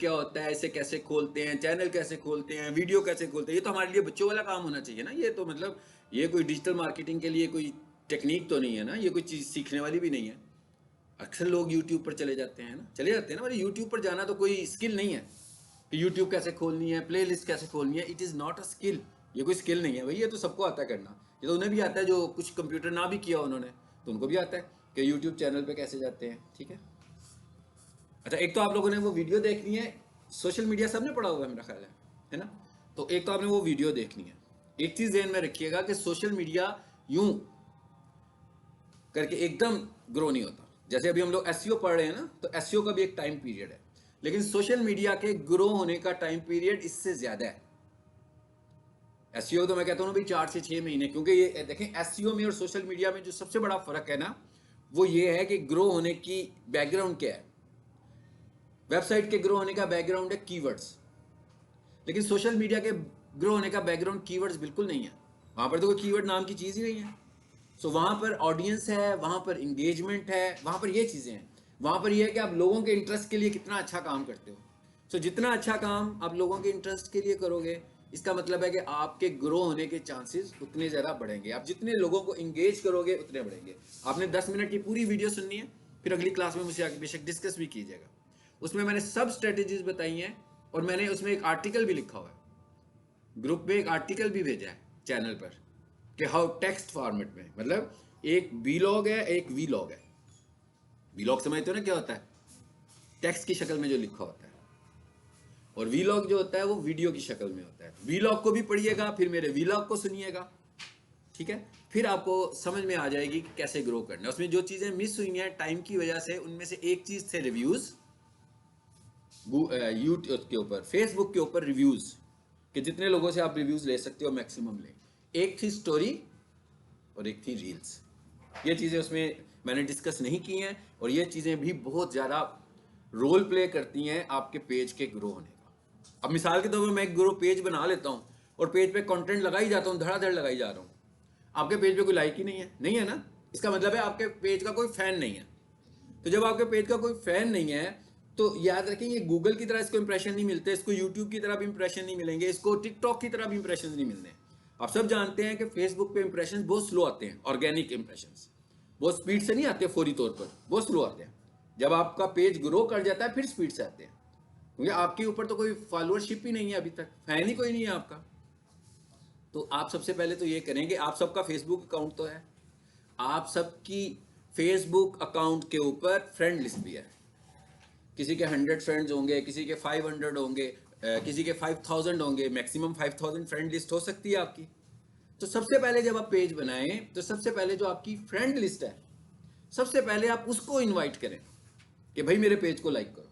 क्या होता है, इसे कैसे खोलते हैं, चैनल कैसे खोलते हैं, वीडियो कैसे खोलते हैं। ये तो हमारे लिए बच्चों वाला काम होना चाहिए ना। ये तो मतलब ये कोई डिजिटल मार्केटिंग के लिए कोई टेक्निक तो नहीं है ना, ये कोई चीज़ सीखने वाली भी नहीं है। अक्सर लोग यूट्यूब पर चले जाते हैं ना, चले जाते हैं ना। मतलब यूट्यूब पर जाना तो कोई स्किल नहीं है कि यूट्यूब कैसे खोलनी है, प्ले लिस्ट कैसे खोलनी है। It is not a skill. ये कोई स्किल नहीं है भाई, ये तो सबको आता है करना। ये तो उन्हें भी आता है जो कुछ कंप्यूटर ना भी किया उन्होंने, तो उनको भी आता है कि यूट्यूब चैनल पे कैसे जाते हैं। ठीक है। अच्छा, एक तो आप लोगों ने वो वीडियो देखनी है। सोशल मीडिया सबने पढ़ा होगा मेरा ख्याल है ना। तो एक तो आपने वो वीडियो देखनी है। एक चीज़ ध्यान में रखिएगा कि सोशल मीडिया यूं करके एकदम ग्रो नहीं होता। जैसे अभी हम लोग एसईओ पढ़ रहे हैं ना, तो एसईओ का भी एक टाइम पीरियड है, लेकिन सोशल मीडिया के ग्रो होने का टाइम पीरियड इससे ज़्यादा है। एसईओ तो मैं कहता हूँ भाई 4 से 6 महीने, क्योंकि ये देखें एसईओ में और सोशल मीडिया में जो सबसे बड़ा फर्क है ना, वो ये है कि ग्रो होने की बैकग्राउंड क्या है। वेबसाइट के ग्रो होने का बैकग्राउंड है कीवर्ड्स, लेकिन सोशल मीडिया के ग्रो होने का बैकग्राउंड कीवर्ड्स बिल्कुल नहीं है। वहां पर तो कोई कीवर्ड नाम की चीज़ ही नहीं है। सो वहां पर ऑडियंस है, वहां पर इंगेजमेंट है, वहां पर ये चीज़ें हैं। वहां पर ये है कि आप लोगों के इंटरेस्ट के लिए कितना अच्छा काम करते हो। सो जितना अच्छा काम आप लोगों के इंटरेस्ट के लिए करोगे, इसका मतलब है कि आपके ग्रो होने के चांसेस उतने ज़्यादा बढ़ेंगे। आप जितने लोगों को इंगेज करोगे उतने बढ़ेंगे। आपने 10 मिनट की पूरी वीडियो सुननी है, फिर अगली क्लास में मुझसे आगे बेशक डिस्कस भी कीजिएगा। उसमें मैंने सब स्ट्रेटेजीज बताई हैं, और मैंने उसमें एक आर्टिकल भी लिखा हुआ है। ग्रुप में एक आर्टिकल भी भेजा है चैनल पर कि हाउ टेक्स्ट फॉर्मेट में, मतलब एक बी लॉग है, एक वी लॉग है। वी लॉग समझते हो ना क्या होता है? टेक्स्ट की शक्ल में जो लिखा होता है। और वी लॉग जो होता है वो वीडियो की शक्ल में होता है। वी लॉग को भी पढ़िएगा, फिर मेरे वी लॉग को सुनिएगा। ठीक है। फिर आपको समझ में आ जाएगी कि कैसे ग्रो करना है। उसमें जो चीज़ें मिस हुई हैं टाइम की वजह से, उनमें से एक चीज़ थे रिव्यूज़। यूट्यूब के ऊपर, फेसबुक के ऊपर रिव्यूज़, कि जितने लोगों से आप रिव्यूज़ ले सकते हो मैक्सिमम लें। एक थी स्टोरी और एक थी रील्स। ये चीज़ें उसमें मैंने डिस्कस नहीं की हैं, और ये चीज़ें भी बहुत ज़्यादा रोल प्ले करती हैं आपके पेज के ग्रो होने का। अब मिसाल के तौर पर मैं एक ग्रो पेज बना लेता हूँ और पेज पे कंटेंट लगाई जाता हूँ, धड़ाधड़ लगाई जा रहा हूँ। आपके पेज पे कोई लाइक ही नहीं है ना। इसका मतलब है आपके पेज का कोई फैन नहीं है। तो जब आपके पेज का कोई फैन नहीं है, तो याद रखें ये गूगल की तरह इसको इंप्रेशन नहीं मिलते, इसको यूट्यूब की तरह भी इंप्रेशन नहीं मिलेंगे, इसको टिकटॉक की तरह भी इंप्रेशन नहीं मिलने। आप सब जानते हैं कि फेसबुक पे इंप्रेशन बहुत स्लो आते हैं। ऑर्गेनिक इंप्रेशन बहुत स्पीड से नहीं आते, फौरी तौर पर बहुत स्लो आते हैं। जब आपका पेज ग्रो कर जाता है फिर स्पीड से आते हैं, क्योंकि आपके ऊपर तो कोई फॉलोअरशिप ही नहीं है, अभी तक फैन ही कोई नहीं है आपका। तो आप सबसे पहले तो ये करेंगे, आप सबका फेसबुक अकाउंट तो है, आप सबकी फेसबुक अकाउंट के ऊपर फ्रेंड लिस्ट भी है। किसी के 100 फ्रेंड्स होंगे, किसी के 500 होंगे, किसी के 5000 होंगे। मैक्सिमम 5000 फ्रेंड लिस्ट हो सकती है आपकी। तो सबसे पहले जब आप पेज बनाएं, तो सबसे पहले जो आपकी फ्रेंड लिस्ट है, सबसे पहले आप उसको इनवाइट करें कि भाई मेरे पेज को लाइक करो।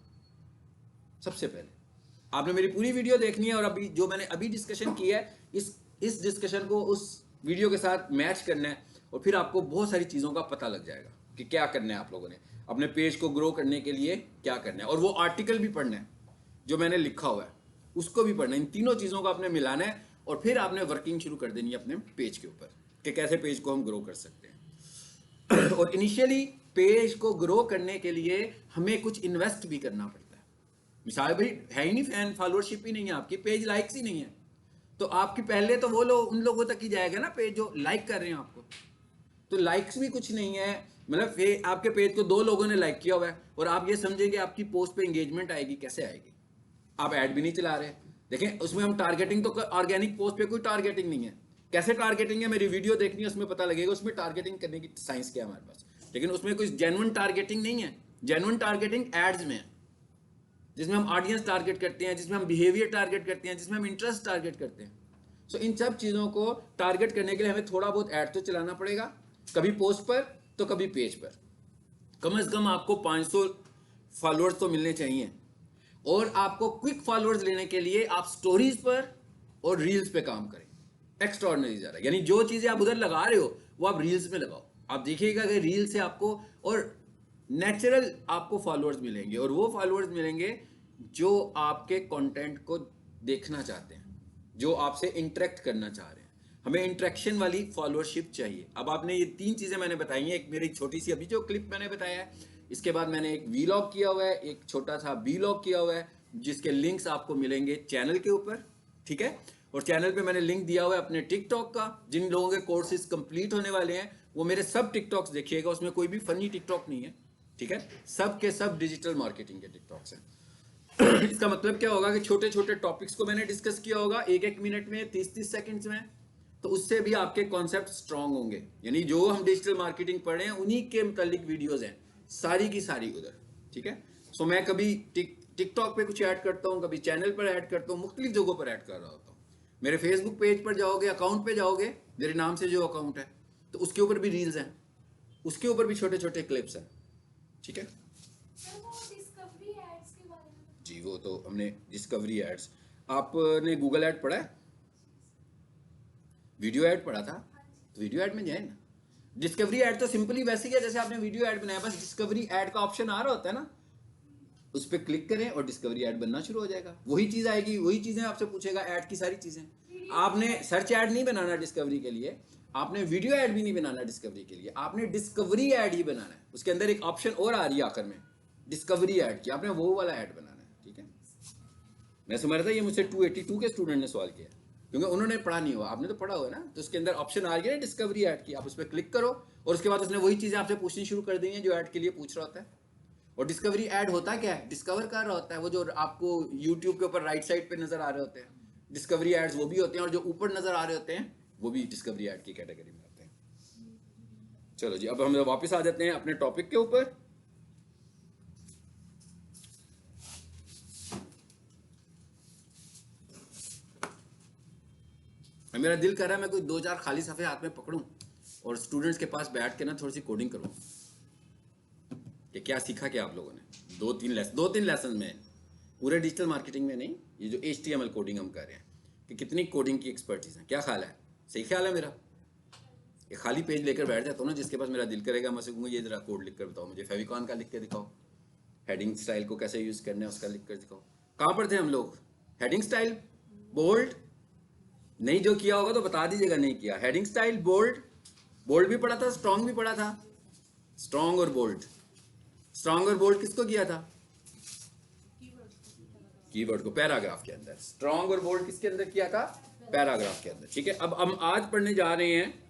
सबसे पहले आपने मेरी पूरी वीडियो देखनी है, और अभी जो मैंने अभी डिस्कशन किया है, इस डिस्कशन को उस वीडियो के साथ मैच करना है, और फिर आपको बहुत सारी चीज़ों का पता लग जाएगा कि क्या करना है आप लोगों ने अपने पेज को ग्रो करने के लिए, क्या करना है। और वो आर्टिकल भी पढ़ना है जो मैंने लिखा हुआ है, उसको भी पढ़ना है। इन तीनों चीज़ों को आपने मिलाना है, और फिर आपने वर्किंग शुरू कर देनी है अपने पेज के ऊपर कि कैसे पेज को हम ग्रो कर सकते हैं। और इनिशियली पेज को ग्रो करने के लिए हमें कुछ इन्वेस्ट भी करना पड़ता है। मिसाल भाई है ही नहीं फैन, फॉलोअरशिप ही नहीं है आपकी, पेज लाइक्स ही नहीं है, तो आपकी पहले तो वो लोग उन लोगों तक ही जाएगा ना पेज जो लाइक कर रहे हैं आपको। तो लाइक्स भी कुछ नहीं है, मतलब आपके पेज को 2 लोगों ने लाइक किया हुआ है, और आप ये समझेंगे आपकी पोस्ट पे एंगेजमेंट आएगी, कैसे आएगी? आप ऐड भी नहीं चला रहे। देखें उसमें हम टारगेटिंग तो, ऑर्गेनिक पोस्ट पे कोई टारगेटिंग नहीं है। कैसे टारगेटिंग है, मेरी वीडियो देखनी है, उसमें पता लगेगा उसमें टारगेटिंग करने की साइंस क्या है हमारे पास। लेकिन उसमें कोई जेन्युइन टारगेटिंग नहीं है। जेन्युइन टारगेटिंग एड्स में है, जिसमें हम ऑडियंस टारगेट करते हैं, जिसमें हम बिहेवियर टारगेट करते हैं, जिसमें हम इंटरेस्ट टारगेट करते हैं। सो इन सब चीज़ों को टारगेट करने के लिए हमें थोड़ा बहुत ऐड तो चलाना पड़ेगा, कभी पोस्ट पर तो कभी पेज पर। कम से कम आपको 500 फॉलोअर्स तो मिलने चाहिए, और आपको क्विक फॉलोअर्स लेने के लिए आप स्टोरीज पर और रील्स पे काम करें। एक्स्ट्राऑर्डिनरी ज़्यादा, यानी जो चीज़ें आप उधर लगा रहे हो वो आप रील्स में लगाओ। आप देखिएगा कि रील से आपको और नेचुरल आपको फॉलोअर्स मिलेंगे, और वो फॉलोअर्स मिलेंगे जो आपके कंटेंट को देखना चाहते हैं, जो आपसे इंटरेक्ट करना चाह रहे हैं। हमें इंटरेक्शन वाली फॉलोअरशिप चाहिए। अब आपने ये 3 चीज़ें मैंने बताई हैं, एक मेरी छोटी सी अभी जो क्लिप मैंने बताया है, इसके बाद मैंने एक वीलॉग किया हुआ है, एक छोटा सा बीलॉग किया हुआ है, जिसके लिंक्स आपको मिलेंगे चैनल के ऊपर, ठीक है। और चैनल पे मैंने लिंक दिया हुआ है अपने टिकटॉक का। जिन लोगों के कोर्सेज कंप्लीट होने वाले हैं वो मेरे सब टिकटॉक्स देखिएगा, उसमें कोई भी फनी टिकटॉक नहीं है, ठीक है। सब के सब डिजिटल मार्केटिंग के टिकटॉक्स हैं। इसका मतलब क्या होगा कि छोटे छोटे टॉपिक्स को मैंने डिस्कस किया होगा 1-1 मिनट में, 30-30 सेकंड्स में, तो उससे भी आपके कॉन्सेप्ट स्ट्रांग होंगे। यानी जो हम डिजिटल मार्केटिंग पढ़े हैं उन्हीं के मुतालिक वीडियोस हैं सारी की सारी उधर, ठीक है। सो मैं कभी टिकटॉक पे कुछ ऐड करता हूँ, कभी चैनल पर ऐड करता हूँ, मुख्तलिफ जगहों पर ऐड कर रहा होता हूँ। मेरे फेसबुक पेज पर जाओगे, अकाउंट पे जाओगे, मेरे नाम से जो अकाउंट है, तो उसके ऊपर भी रील्स हैं, उसके ऊपर भी छोटे छोटे क्लिप्स हैं, ठीक है जी। वो तो हमने डिस्कवरी एड्स, आपने गूगल ऐड पढ़ा है, वीडियो ऐड पढ़ा था, तो वीडियो ऐड में जाए ना। डिस्कवरी ऐड तो सिंपली वैसे ही है जैसे आपने वीडियो ऐड बनाया, बस डिस्कवरी ऐड का ऑप्शन आ रहा होता है ना, उस पर क्लिक करें और डिस्कवरी ऐड बनना शुरू हो जाएगा। वही चीज आएगी, वही चीजें आपसे पूछेगा, ऐड की सारी चीजें। आपने सर्च ऐड नहीं बनाना डिस्कवरी के लिए, आपने वीडियो ऐड भी नहीं बनाना डिस्कवरी के लिए, आपने डिस्कवरी ऐड ही बनाना है। उसके अंदर एक ऑप्शन और आ रही है आखिर में, डिस्कवरी ऐड की, आपने वो वाला ऐड बनाना है, ठीक है। मैं समझ रहा था ये मुझसे 282 के स्टूडेंट ने सवाल किया, क्योंकि उन्होंने पढ़ा नहीं हुआ, आपने तो पढ़ा हुआ ना। तो उसके अंदर ऑप्शन आ गया डिस्कवरी ऐड की, आप उस पर क्लिक करो और उसके बाद उसने वही चीजें आपसे पूछनी शुरू कर दी हैं जो ऐड के लिए पूछ रहा होता है। और डिस्कवरी ऐड होता क्या है, डिस्कवर कर रहा होता है वो जो आपको यूट्यूब के ऊपर राइट साइड पे नजर आ रहे होते हैं, डिस्कवरी एड्स वो भी होते हैं, और जो ऊपर नजर आ रहे होते हैं वो भी डिस्कवरी ऐड की कैटेगरी में आते हैं। चलो जी, अब हम वापस आ जाते हैं अपने टॉपिक के ऊपर। मेरा दिल कर रहा है मैं कोई 2-4 खाली सफ़े हाथ में पकड़ूं और स्टूडेंट्स के पास बैठ के ना थोड़ी सी कोडिंग करूं कि क्या सीखा क्या आप लोगों ने। 2-3 लेसन में, पूरे डिजिटल मार्केटिंग में नहीं, ये जो HTML कोडिंग हम कर रहे हैं कि कितनी कोडिंग की एक्सपर्टीज है, क्या ख्याल है? सही ख्याल है मेरा? ये खाली पेज लेकर बैठ जाता हूँ ना, जिसके पास मेरा दिल करेगा मैं कहूँगा ये जरा कोड लिख कर बताओ मुझे, फेविकॉन का लिख के दिखाओ, हेडिंग स्टाइल को कैसे यूज़ करना है उसका लिख कर दिखाओ। कहाँ पर थे हम लोग? हेडिंग स्टाइल, बोल्ड, नहीं जो किया होगा तो बता दीजिएगा नहीं किया। हेडिंग स्टाइल, बोल्ड, बोल्ड भी पढ़ा था, स्ट्रॉन्ग भी पढ़ा था। स्ट्रॉन्ग और बोल्ड, स्ट्रॉन्ग और बोल्ड किसको किया था? कीवर्ड को, पैराग्राफ के अंदर। स्ट्रॉन्ग और बोल्ड किसके अंदर किया था? पैराग्राफ के अंदर, ठीक है। अब हम आज पढ़ने जा रहे हैं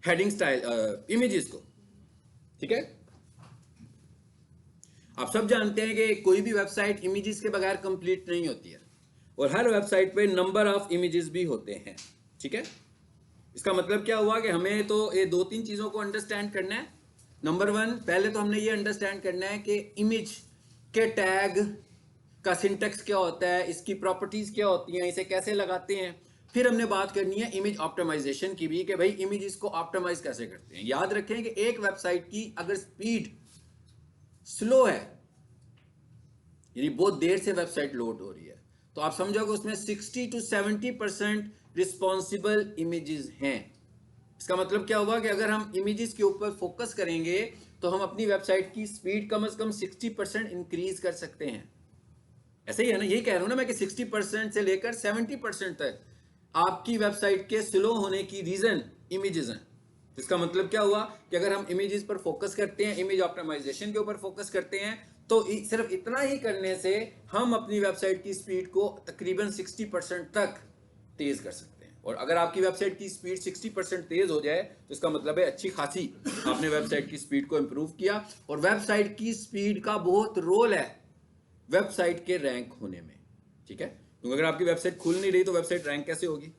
हेडिंग स्टाइल, इमेजेस को, ठीक है। आप सब जानते हैं कि कोई भी वेबसाइट इमेजेस के बगैर कंप्लीट नहीं होती है, और हर वेबसाइट पे नंबर ऑफ इमेजेस भी होते हैं, ठीक है। इसका मतलब क्या हुआ कि हमें तो ये 2-3 चीजों को अंडरस्टैंड करना है। नंबर 1, पहले तो हमने ये अंडरस्टैंड करना है कि इमेज के टैग का सिंटेक्स क्या होता है, इसकी प्रॉपर्टीज क्या होती हैं, इसे कैसे लगाते हैं। फिर हमने बात करनी है इमेज ऑप्टिमाइजेशन की भी, कि भाई इमेजेस को ऑप्टिमाइज कैसे करते हैं। याद रखें कि एक वेबसाइट की अगर स्पीड स्लो है, यानी बहुत देर से वेबसाइट लोड हो रही है, तो आप समझोगे उसमें 60-70% रिस्पॉन्सिबल इमेजेस हैं। इसका मतलब क्या होगा कि अगर हम इमेजेस के ऊपर फोकस करेंगे तो हम अपनी वेबसाइट की स्पीड कम से कम 60% इंक्रीज कर सकते हैं। ऐसे ही है ना, यही कह रहा हूं ना मैं कि 60% से लेकर 70% तक आपकी वेबसाइट के स्लो होने की रीजन इमेजेस हैं। इसका मतलब क्या हुआ कि अगर हम इमेजेस पर फोकस करते हैं, इमेज ऑप्टिमाइजेशन के ऊपर फोकस करते हैं, तो सिर्फ इतना ही करने से हम अपनी वेबसाइट की स्पीड को तकरीबन 60% तक तेज कर सकते हैं। और अगर आपकी वेबसाइट की स्पीड 60% तेज हो जाए तो इसका मतलब है अच्छी खासी आपने वेबसाइट की स्पीड को इंप्रूव किया। और वेबसाइट की स्पीड का बहुत रोल है वेबसाइट के रैंक होने में, ठीक है। क्योंकि अगर आपकी वेबसाइट खुल नहीं रही तो वेबसाइट रैंक कैसे होगी?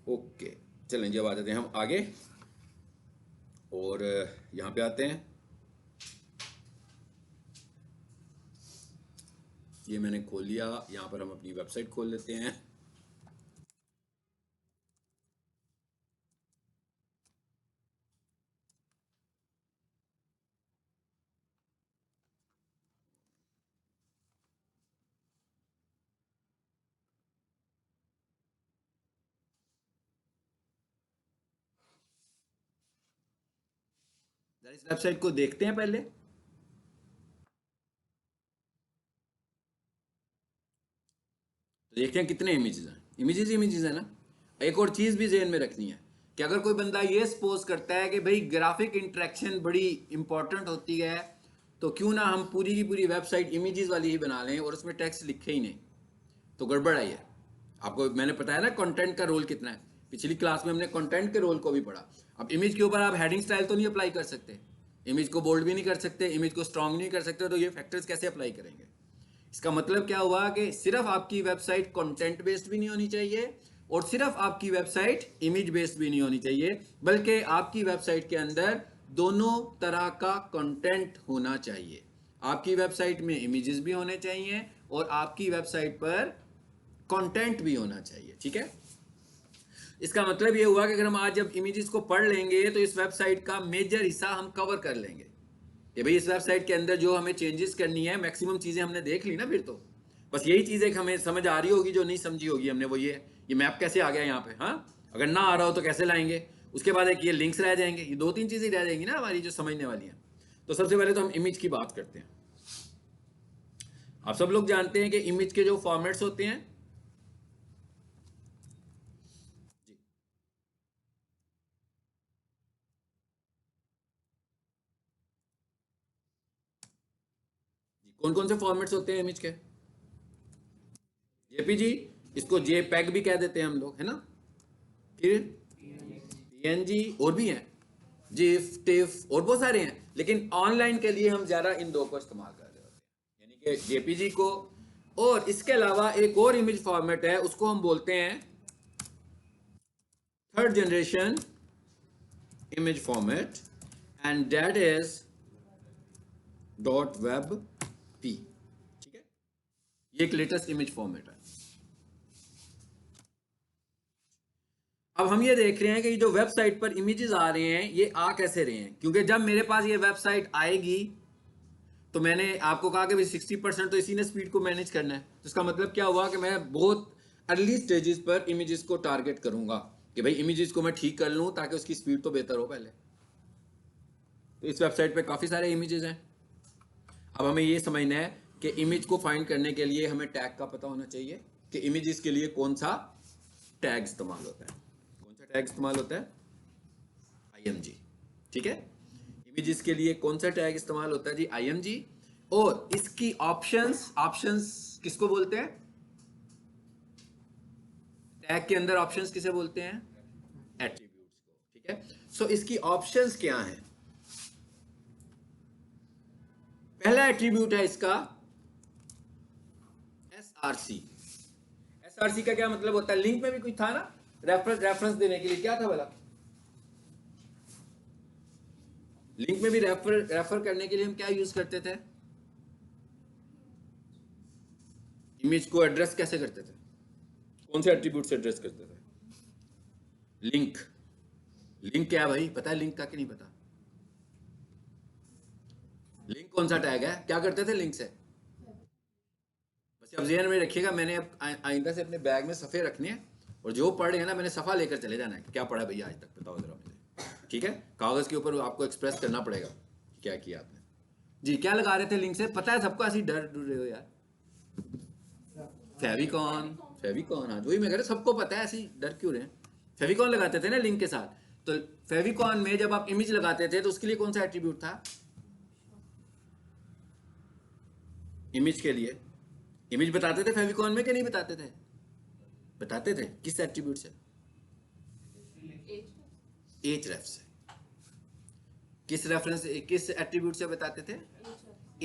ओके, चलें जी, अब आ जाते हैं हम आगे और यहां पे आते हैं। ये मैंने खोल लिया, यहां पर हम अपनी वेबसाइट खोल लेते हैं। इस वेबसाइट को देखते हैं पहले। तो देखते हैं कितने इमेजेस हैं। इमेजेस है ना। एक और चीज भी ज़हन में रखनी है कि अगर कोई बंदा ये सपोज करता है कि भाई ग्राफिक इंटरेक्शन बड़ी इंपॉर्टेंट होती है तो क्यों ना हम पूरी की पूरी वेबसाइट इमेजेस वाली ही बना लें और उसमें टेक्स्ट लिखे ही नहीं, तो गड़बड़ आई है। आपको मैंने बताया ना कंटेंट का रोल कितना है, पिछली क्लास में हमने कंटेंट के रोल को भी पढ़ा। अब इमेज के ऊपर आप हेडिंग स्टाइल तो नहीं अप्लाई कर सकते, इमेज को बोल्ड भी नहीं कर सकते, इमेज को स्ट्रांग नहीं कर सकते, तो ये फैक्टर्स कैसे अप्लाई करेंगे? इसका मतलब क्या हुआ कि सिर्फ आपकी वेबसाइट कंटेंट बेस्ड भी नहीं होनी चाहिए और सिर्फ आपकी वेबसाइट इमेज बेस्ड भी नहीं होनी चाहिए, बल्कि आपकी वेबसाइट के अंदर दोनों तरह का कंटेंट होना चाहिए। आपकी वेबसाइट में इमेजेस भी होने चाहिए और आपकी वेबसाइट पर कंटेंट भी होना चाहिए, ठीक है। इसका मतलब ये हुआ कि अगर हम आज जब इमेजेस को पढ़ लेंगे तो इस वेबसाइट का मेजर हिस्सा हम कवर कर लेंगे कि भाई इस वेबसाइट के अंदर जो हमें चेंजेस करनी है, मैक्सिमम चीजें हमने देख ली ना। फिर तो बस यही चीज है कि हमें समझ आ रही होगी, जो नहीं समझी होगी हमने वो ये मैप कैसे आ गया यहाँ पे। हाँ, अगर ना आ रहा हो तो कैसे लाएंगे, उसके बाद एक ये लिंक्स रह जाएंगे, ये 2-3 चीजें रह जाएंगी ना हमारी जो समझने वाली हैं। तो सबसे पहले तो हम इमेज की बात करते हैं। आप सब लोग जानते हैं कि इमेज के जो फॉर्मेट्स होते हैं, कौन कौन से फॉर्मेट्स होते हैं इमेज के? जेपीजी, इसको जेपैग भी कह देते हैं हम लोग, है ना। फिर पीएनजी, और भी हैं, जिफ, टिफ और बहुत सारे हैं, लेकिन ऑनलाइन के लिए हम ज्यादा इन दो को इस्तेमाल कर रहे होते हैं, यानी कि जेपीजी को। और इसके अलावा एक और इमेज फॉर्मेट है, उसको हम बोलते हैं third generation image format, and that is .webp, ठीक है। ये एक लेटेस्ट इमेज फॉर्मेट है। अब हम ये देख रहे हैं कि जो वेबसाइट पर इमेजेस आ रहे हैं ये आ कैसे रहे हैं, क्योंकि जब मेरे पास ये वेबसाइट आएगी तो मैंने आपको कहा कि भाई 60% तो इसी ने स्पीड को मैनेज करना है। तो इसका मतलब क्या हुआ कि मैं बहुत अर्ली स्टेजेस पर इमेजेस को टारगेट करूंगा कि भाई इमेजेस को मैं ठीक कर लूं ताकि उसकी स्पीड तो बेहतर हो पहले। तो इस वेबसाइट पे काफ़ी सारे इमेजेस हैं। अब हमें ये समझना है कि इमेज को फाइंड करने के लिए हमें टैग का पता होना चाहिए कि इमेजेस के लिए कौन सा टैग इस्तेमाल होता है। कौन सा टैग इस्तेमाल होता है? IMG, ठीक है। इमेजेस के लिए कौन सा टैग इस्तेमाल होता है जी? IMG। और इसकी ऑप्शंस किसको बोलते हैं? टैग के अंदर ऑप्शंस किसे बोलते हैं? एट्रीब्यूट्स को, ठीक है। सो इसकी ऑप्शंस क्या हैं? पहला एट्रीब्यूट है इसका SRC। SRC का क्या मतलब होता है? लिंक में भी कुछ था ना, रेफरेंस देने के लिए, क्या था बोला? लिंक में भी रेफर करने के लिए हम क्या यूज करते थे? इमेज को एड्रेस कैसे करते थे? कौन से एट्रीब्यूट से एड्रेस करते थे? लिंक। लिंक क्या है भाई, पता है लिंक का कि नहीं पता? लिंक कौन सा टैग है? क्या करते थे लिंक से? बस अब ज़हन में रखिएगा, मैंने अब आइंदा से अपने बैग में सफ़े रखने हैं और जो पढ़ रहे हैं ना मैंने सफ़ा लेकर चले जाना है। क्या पढ़ा भैया आज तक, बताओ जरा मुझे, ठीक है। कागज़ के ऊपर आपको एक्सप्रेस करना पड़ेगा क्या किया आपने। जी, क्या लगा रहे थे लिंक से? पता है सबको, ऐसी डर रहे हो यार। फेविकॉन, हाँ, जो ही मैं कह रहा, सबको पता है, ऐसी डर क्यों रहे हैं। फेविकॉन लगाते थे ना लिंक के साथ। तो फेविकॉन में जब आप इमेज लगाते थे तो उसके लिए कौन सा एट्रीब्यूट था? इमेज के लिए इमेज बताते थे फेविकॉन में कि नहीं बताते थे? बताते थे। किस एट्रीब्यूट से? href से। किस एट्रीब्यूट से बताते थे?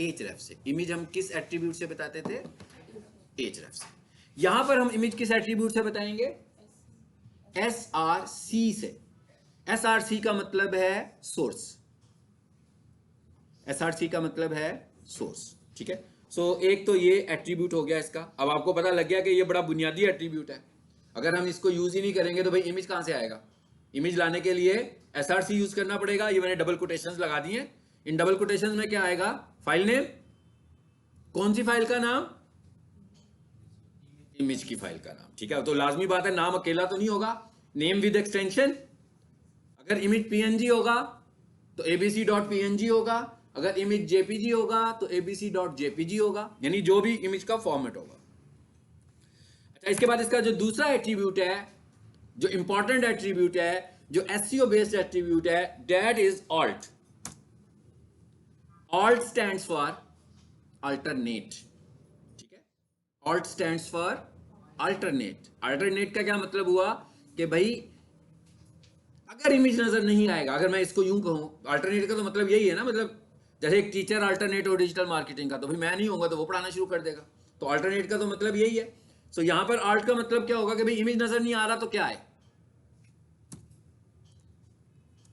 href से। इमेज हम किस एट्रीब्यूट से बताते थे? href से। यहां पर हम इमेज किस एट्रीब्यूट से बताएंगे? SRC से। SRC का मतलब है सोर्स। SRC का मतलब है सोर्स, ठीक है। सो एक तो ये एट्रीब्यूट हो गया इसका। अब आपको पता लग गया कि ये बड़ा बुनियादी एट्रीब्यूट है। अगर हम इसको यूज ही नहीं करेंगे तो भाई इमेज कहां से आएगा? इमेज लाने के लिए SRC यूज करना पड़ेगा। ये मैंने डबल कोटेशंस लगा दिए। इन डबल कोटेशंस में क्या आएगा? File name. कौन सी फाइल का नाम? इमेज की फाइल का नाम, ठीक है। तो लाजमी बात है, नाम अकेला तो नहीं होगा, नेम विद एक्सटेंशन। अगर इमेज PNG होगा तो abc.png होगा, अगर इमेज JPG होगा तो abc.jpg होगा, यानी जो भी इमेज का फॉर्मेट होगा। अच्छा, इसके बाद इसका जो दूसरा एट्रीब्यूट है, जो इंपॉर्टेंट एट्रीब्यूट है, जो SEO बेस्ड एट्रीब्यूट है, that is alt. Alt stands for alternate, ठीक है, alt stands for alternate. Alternate का क्या मतलब हुआ कि भाई अगर इमेज नजर नहीं आएगा, अगर मैं इसको यूं कहूं, अल्टरनेट का तो मतलब यही है ना, मतलब जैसे एक टीचर अल्टरनेट हो डिजिटल मार्केटिंग का, तो भाई मैं नहीं होऊंगा तो वो पढ़ाना शुरू कर देगा, तो अल्टरनेट का तो मतलब यही है। सो यहां पर आल्ट का मतलब क्या होगा कि भाई इमेज नजर नहीं आ रहा तो क्या है,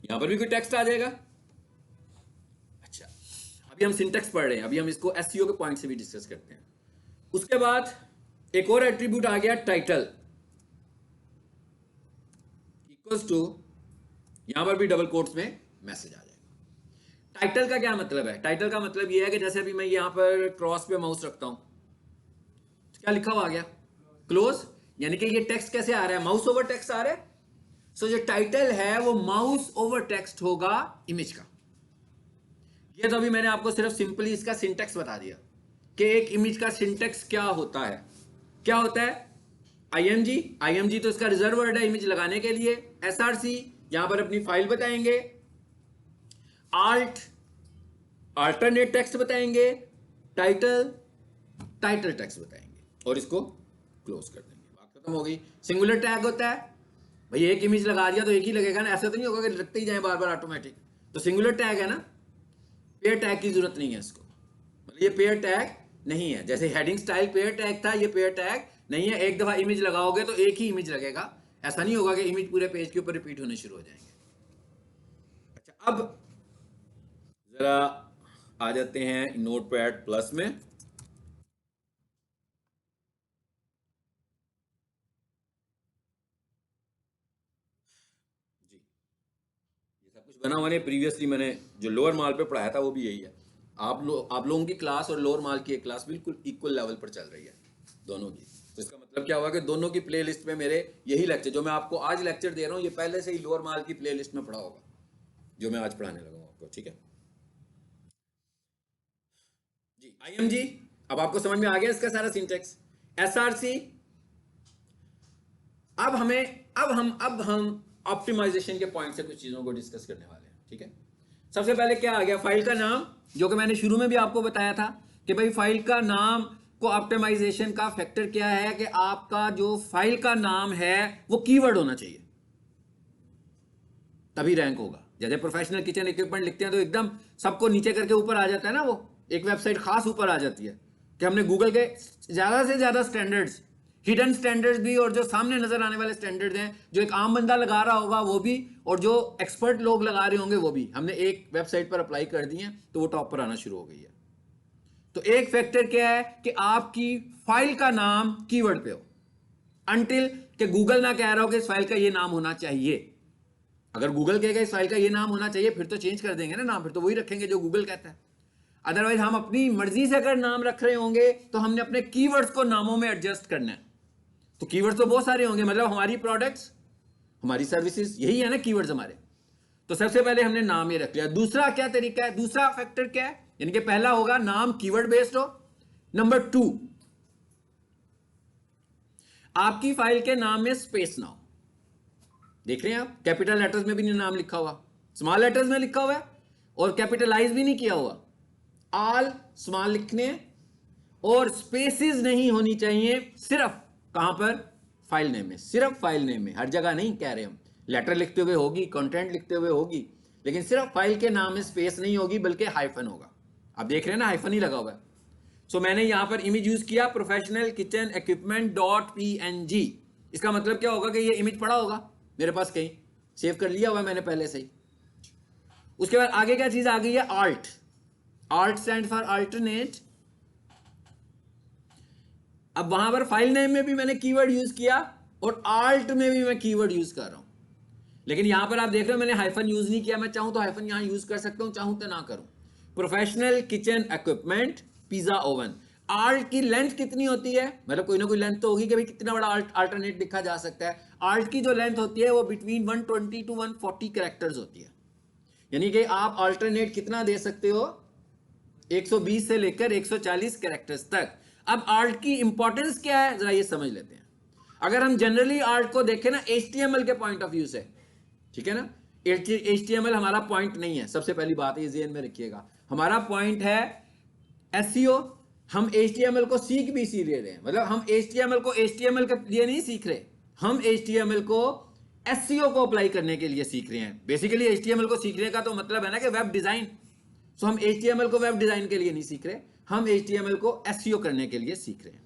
यहां पर भी कोई टेक्स्ट आ जाएगा। अच्छा, अभी हम सिंटेक्स पढ़ रहे हैं, अभी हम इसको एसईओ के पॉइंट से भी डिस्कस करते हैं। उसके बाद एक और एट्रीब्यूट आ गया टाइटल, इक्वल्स टू, यहां पर भी डबल कोट्स में मैसेज आ जाएगा। टाइटल का क्या मतलब है? टाइटल का मतलब यह है कि जैसे अभी मैं यहां पर क्रॉस पे माउस रखता हूं, तो क्या लिखा हुआ आ गया? क्लोज, यानी कि ये टेक्स्ट कैसे आ रहा है? माउस ओवर टेक्स्ट आ रहा है। सो जो टाइटल है वो माउस ओवर टेक्स्ट होगा इमेज का। ये तो अभी मैंने आपको सिर्फ सिंपली इसका सिंटेक्स बता दिया कि एक इमेज का सिंटेक्स क्या होता है। क्या होता है? आईएमजी, आईएमजी तो इसका रिजर्व वर्ड है इमेज लगाने के लिए। एसआरसी, यहां पर अपनी फाइल बताएंगे। आल्ट, अल्टरनेट टेक्स्ट बताएंगे। टाइटल, टाइटल टेक्स्ट बताएंगे, और इसको क्लोज कर देंगे, बात खत्म हो गई। सिंगुलर टैग होता है, भाई एक इमेज लगा दिया तो एक ही लगेगा ना, ऐसा तो नहीं होगा कि लगते ही जाए बार बार ऑटोमेटिक, तो सिंगुलर टैग है ना, पेयर टैग की जरूरत नहीं है इसको, मतलब ये पेयर टैग नहीं है। जैसे हेडिंग स्टाइल पेयर टैग था, ये पेयर टैग नहीं है। एक दफा इमेज लगाओगे तो एक ही इमेज लगेगा, ऐसा नहीं होगा कि इमेज पूरे पेज के ऊपर रिपीट होने शुरू हो जाएंगे। अच्छा, अब जरा आ जाते हैं नोटपैड प्लस में। जी, ये सब कुछ बना हुआ है, प्रीवियसली मैंने जो लोअर माल पे पढ़ाया था वो भी यही है। आप लोगों की क्लास और लोअर माल की एक क्लास बिल्कुल इक्वल लेवल पर चल रही है दोनों की। तो इसका मतलब क्या हुआ कि दोनों की प्लेलिस्ट में मेरे यही लेक्चर, जो मैं आपको आज लेक्चर दे रहा हूँ, ये पहले से ही लोअर माल की प्लेलिस्ट में पढ़ा होगा, जो मैं आज पढ़ाने लगा हूँ आपको, ठीक है जी। आईएमजी, अब आपको समझ में आ गया इसका सारा सिंटेक्स। एसआरसी, अब हम ऑप्टिमाइजेशन के पॉइंट से कुछ चीजों को डिस्कस करने वाले हैं, ठीक है। सबसे पहले क्या आ गया? फाइल का नाम, जो कि मैंने शुरू में भी आपको बताया था कि भाई फाइल का नाम को ऑप्टिमाइजेशन का फैक्टर क्या है कि आपका जो फाइल का नाम है वो कीवर्ड होना चाहिए, तभी रैंक होगा। जैसे प्रोफेशनल किचन इक्विपमेंट लिखते हैं तो एकदम सबको नीचे करके ऊपर आ जाता है ना, वो एक वेबसाइट खास ऊपर आ जाती है कि हमने गूगल के ज्यादा से ज्यादा स्टैंडर्ड्स, हिडन स्टैंडर्ड्स भी, और जो सामने नजर आने वाले स्टैंडर्ड्स हैं जो एक आम बंदा लगा रहा होगा वो भी, और जो एक्सपर्ट लोग लगा रहे होंगे वो भी, हमने एक वेबसाइट पर अप्लाई कर दिए हैं तो वो टॉप पर आना शुरू हो गई है। तो एक फैक्टर क्या है कि आपकी फाइल का नाम कीवर्ड पे हो, अनटिल कि गूगल ना कह रहा हो कि इस फाइल का ये नाम होना चाहिए। अगर गूगल कहेगा इस फाइल का ये नाम होना चाहिए फिर तो चेंज कर देंगे ना नाम, फिर तो वही रखेंगे जो गूगल कहता है। अदरवाइज हम अपनी मर्जी से अगर नाम रख रहे होंगे तो हमने अपने कीवर्ड्स को नामों में एडजस्ट करना है। तो कीवर्ड्स तो बहुत सारे होंगे, मतलब हमारी प्रोडक्ट्स, हमारी सर्विसेज, यही है ना कीवर्ड्स हमारे। तो सबसे पहले हमने नाम ये रख लिया। दूसरा क्या तरीका है, दूसरा फैक्टर क्या है, यानी कि पहला होगा नाम कीवर्ड बेस्ड हो। नंबर 2, आपकी फाइल के नाम में स्पेस ना हो। देख रहे हैं आप, कैपिटल लेटर्स में भी नहीं नाम लिखा हुआ, स्मॉल लेटर्स में लिखा हुआ है, और कैपिटलाइज भी नहीं किया हुआ, ऑल स्मॉल लिखने, और स्पेसेस नहीं होनी चाहिए। सिर्फ कहां पर? फाइल नेम में, सिर्फ फाइल नेम में, हर जगह नहीं कह रहे हम। लेटर लिखते हुए होगी, कंटेंट लिखते हुए होगी, लेकिन सिर्फ फाइल के नाम में स्पेस नहीं होगी बल्कि हाइफन होगा। आप देख रहे हैं ना, हाइफन ही लगा हुआ है। सो मैंने यहां पर इमेज यूज किया professional kitchen equipment dot PNG. इसका मतलब क्या होगा कि ये इमेज पड़ा होगा मेरे पास, कहीं सेव कर लिया हुआ मैंने पहले से ही। उसके बाद आगे क्या चीज आ गई है? Alt, alt stand for alternate. अब वहां पर फाइल नेम में भी मैंने कीवर्ड यूज किया और आल्ट में भी मैं कीवर्ड यूज कर रहा हूं, लेकिन यहां पर आप देख रहे हो मैंने हाइफन यूज नहीं किया। मैं चाहूं तो हाइफन यहां यूज कर सकता हूं, चाहूं तो ना करूं। Professional kitchen equipment pizza oven. Alt की लेंथ कितनी होती है? मतलब कोई ना कोई लेंथ तो होगी कि भाई कितना बड़ा अल्टरनेट लिखा जा सकता है। आल्ट की जो लेंथ होती है वो बिटवीन 120 टू 140 कैरेक्टर्स होती है, यानी कि आप अल्टरनेट कितना दे सकते हो? 120 से लेकर 140 कैरेक्टर्स तक। अब आल्ट की इंपॉर्टेंस क्या है जरा ये समझ लेते हैं। अगर हम जनरली आल्ट को देखें ना HTML के पॉइंट ऑफ व्यू से, ठीक है ना, HTML हमारा पॉइंट नहीं है, सबसे पहली बात है ये ज़हन में रखिएगा। हमारा पॉइंट है एसईओ। हम HTML को सीख भी इसी ले रहे हैं, मतलब हम HTML को HTML के लिए नहीं सीख रहे, हम HTML को SEO को अप्लाई करने के लिए सीख रहे हैं। बेसिकली HTML को सीखने का तो मतलब है ना कि वेब डिजाइन। सो हम HTML को वेब डिजाइन के लिए नहीं सीख रहे, हम HTML को SEO करने के लिए सीख रहे हैं।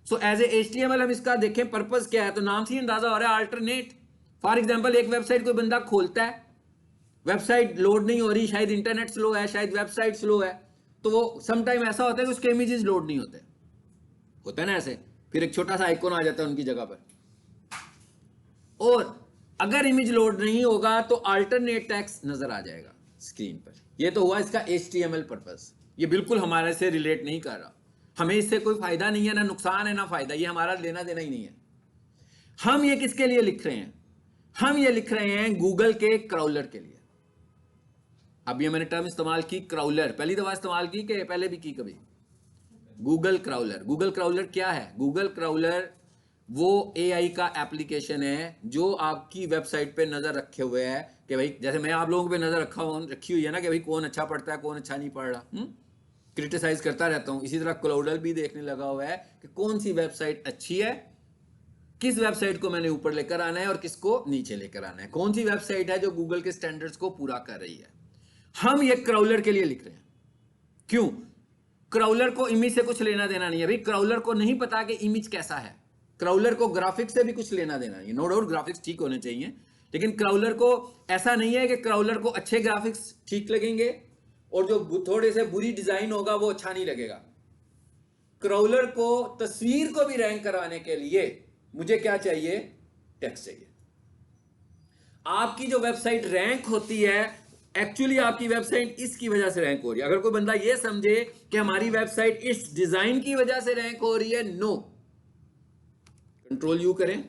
सो एज ए HTML हम इसका देखें पर्पस क्या है, तो नाम से ही अंदाजा हो रहा है अल्टरनेट। फॉर एग्जाम्पल एक वेबसाइट कोई बंदा खोलता है, वेबसाइट लोड नहीं हो रही, शायद इंटरनेट स्लो है, शायद वेबसाइट स्लो है, तो वो सम टाइम ऐसा होता है कि उसके इमेजेस लोड नहीं होते, होता है ना ऐसे, फिर एक छोटा सा आइकॉन आ जाता है उनकी जगह पर। और अगर इमेज लोड नहीं होगा तो अल्टरनेट टेक्स्ट नजर आ जाएगा स्क्रीन पर। ये तो हुआ इसका HTML पर्पस। ये बिल्कुल हमारे से रिलेट नहीं कर रहा, हमें इससे कोई फायदा नहीं है, ना नुकसान है ना फायदा, ये हमारा लेना देना ही नहीं है। हम ये किसके लिए लिख रहे हैं, हम ये लिख रहे हैं गूगल के क्राउलर के लिए। अब ये मैंने टर्म इस्तेमाल की क्राउलर, पहली दफा इस्तेमाल की कि पहले भी की कभी? Google crawler. गूगल क्राउलर क्या है? गूगल क्राउलर वो AI का एप्लीकेशन है जो आपकी वेबसाइट पे नजर रखे हुए है कि भाई, जैसे मैं आप लोगों पे नजर रखी हुई है ना कि भाई कौन अच्छा पढ़ता है कौन अच्छा नहीं पढ़ रहा, क्रिटिसाइज करता रहता हूं। इसी तरह क्राउलर भी देखने लगा हुआ है कि कौन सी वेबसाइट अच्छी है, किस वेबसाइट को मैंने ऊपर लेकर आना है और किसको नीचे लेकर आना है, कौन सी वेबसाइट है जो गूगल के स्टैंडर्ड्स को पूरा कर रही है। हम ये क्राउलर के लिए लिख रहे हैं। क्यों? क्राउलर को इमेज से कुछ लेना देना नहीं है भाई, क्राउलर को नहीं पता कि इमेज कैसा है, क्राउलर को ग्राफिक्स से भी कुछ लेना देना नहीं। नो डाउट ग्राफिक्स ठीक होने चाहिए, लेकिन क्राउलर को ऐसा नहीं है कि क्राउलर को अच्छे ग्राफिक्स ठीक लगेंगे और जो थोड़े से बुरी डिजाइन होगा वो अच्छा नहीं लगेगा। क्राउलर को तस्वीर को भी रैंक कराने के लिए मुझे क्या चाहिए? टेक्स्ट चाहिए। आपकी जो वेबसाइट रैंक होती है, एक्चुअली आपकी वेबसाइट इसकी वजह से रैंक हो रही है। अगर कोई बंदा ये समझे कि हमारी वेबसाइट इस डिजाइन की वजह से रैंक हो रही है, नो, कंट्रोल यू करें।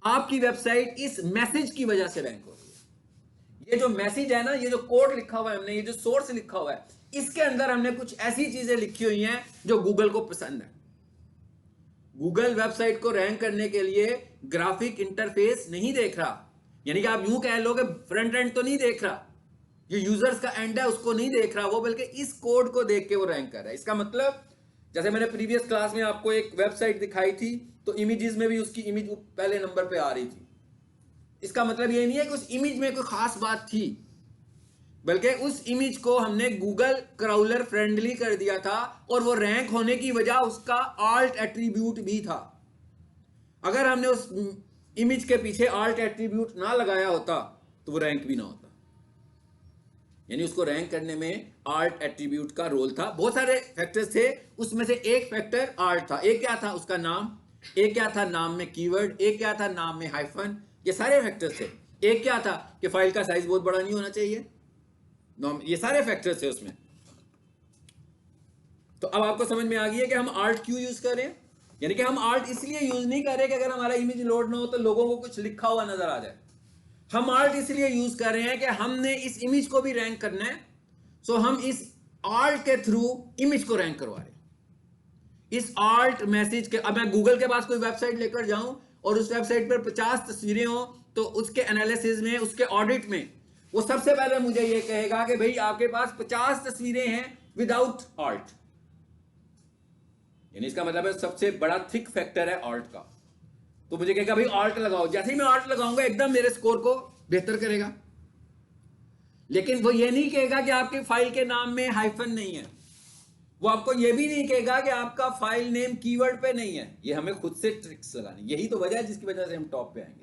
आपकी वेबसाइट इस मैसेज की वजह से रैंक हो रही है। ये जो मैसेज है ना, ये जो कोड लिखा हुआ है हमने, ये जो सोर्स लिखा हुआ है, इसके अंदर हमने कुछ ऐसी चीजें लिखी हुई हैं जो गूगल को पसंद है। गूगल वेबसाइट को रैंक करने के लिए ग्राफिक इंटरफेस नहीं देख रहा, यानी कि आप यूं कह लो कि फ्रंट एंड तो नहीं देख रहा, जो यूजर्स का एंड है उसको नहीं देख रहा वो, बल्कि इस कोड को देख के वो रैंक कर रहा है। इसका मतलब, जैसे मैंने प्रीवियस क्लास में आपको एक वेबसाइट दिखाई थी तो इमेजेस में भी उसकी इमेज पहले नंबर पे आ रही थी। इसका मतलब ये नहीं है कि उस इमेज में कोई खास बात थी, बल्कि उस इमेज को हमने गूगल क्राउलर फ्रेंडली कर दिया था और वो रैंक होने की वजह उसका आल्ट एट्रीब्यूट भी था। अगर हमने उस इमेज के पीछे आल्ट एट्रीब्यूट ना लगाया होता तो वो रैंक भी ना होता। यानी उसको रैंक करने में आल्ट एट्रीब्यूट का रोल था। बहुत सारे फैक्टर्स थे, उसमें से एक फैक्टर आल्ट था। एक क्या था? उसका नाम। एक क्या था? नाम में कीवर्ड। एक क्या था? नाम में हाइफन। ये सारे फैक्टर्स थे। एक क्या था? कि फाइल का साइज बहुत बड़ा नहीं होना चाहिए। ये सारे फैक्टर्स थे उसमें। तो अब आपको समझ में आ गई है कि हम आल्ट क्यों यूज कर रहे हैं। यानी कि हम आल्ट इसलिए यूज नहीं कर रहे कि अगर हमारा इमेज लोड ना हो तो लोगों को कुछ लिखा हुआ नजर आ जाए। हम आल्ट इसलिए यूज कर रहे हैं कि हमने इस इमेज को भी रैंक करना है। सो हम इस आल्ट के थ्रू इमेज को रैंक करवा रहे हैं। इस आल्ट मैसेज के, अब मैं गूगल के पास कोई वेबसाइट लेकर जाऊं और उस वेबसाइट पर 50 तस्वीरें हो तो उसके एनालिसिस में, उसके ऑडिट में वो सबसे पहले मुझे ये कहेगा कि भाई आपके पास 50 तस्वीरें हैं विदाउट आल्ट। यानी इसका मतलब है सबसे बड़ा थिक फैक्टर है आल्ट का। तो मुझे कहेगा भाई आल्ट लगाओ। जैसे ही मैं आल्ट लगाऊंगा एकदम मेरे स्कोर को बेहतर करेगा। लेकिन वो ये नहीं कहेगा कि आपके फाइल के नाम में हाइफन नहीं है। वो आपको ये भी नहीं कहेगा कि आपका फाइल नेम कीवर्ड पे नहीं है। ये हमें खुद से ट्रिक्स लगानी, यही तो वजह है जिसकी वजह से हम टॉप पे आएंगे।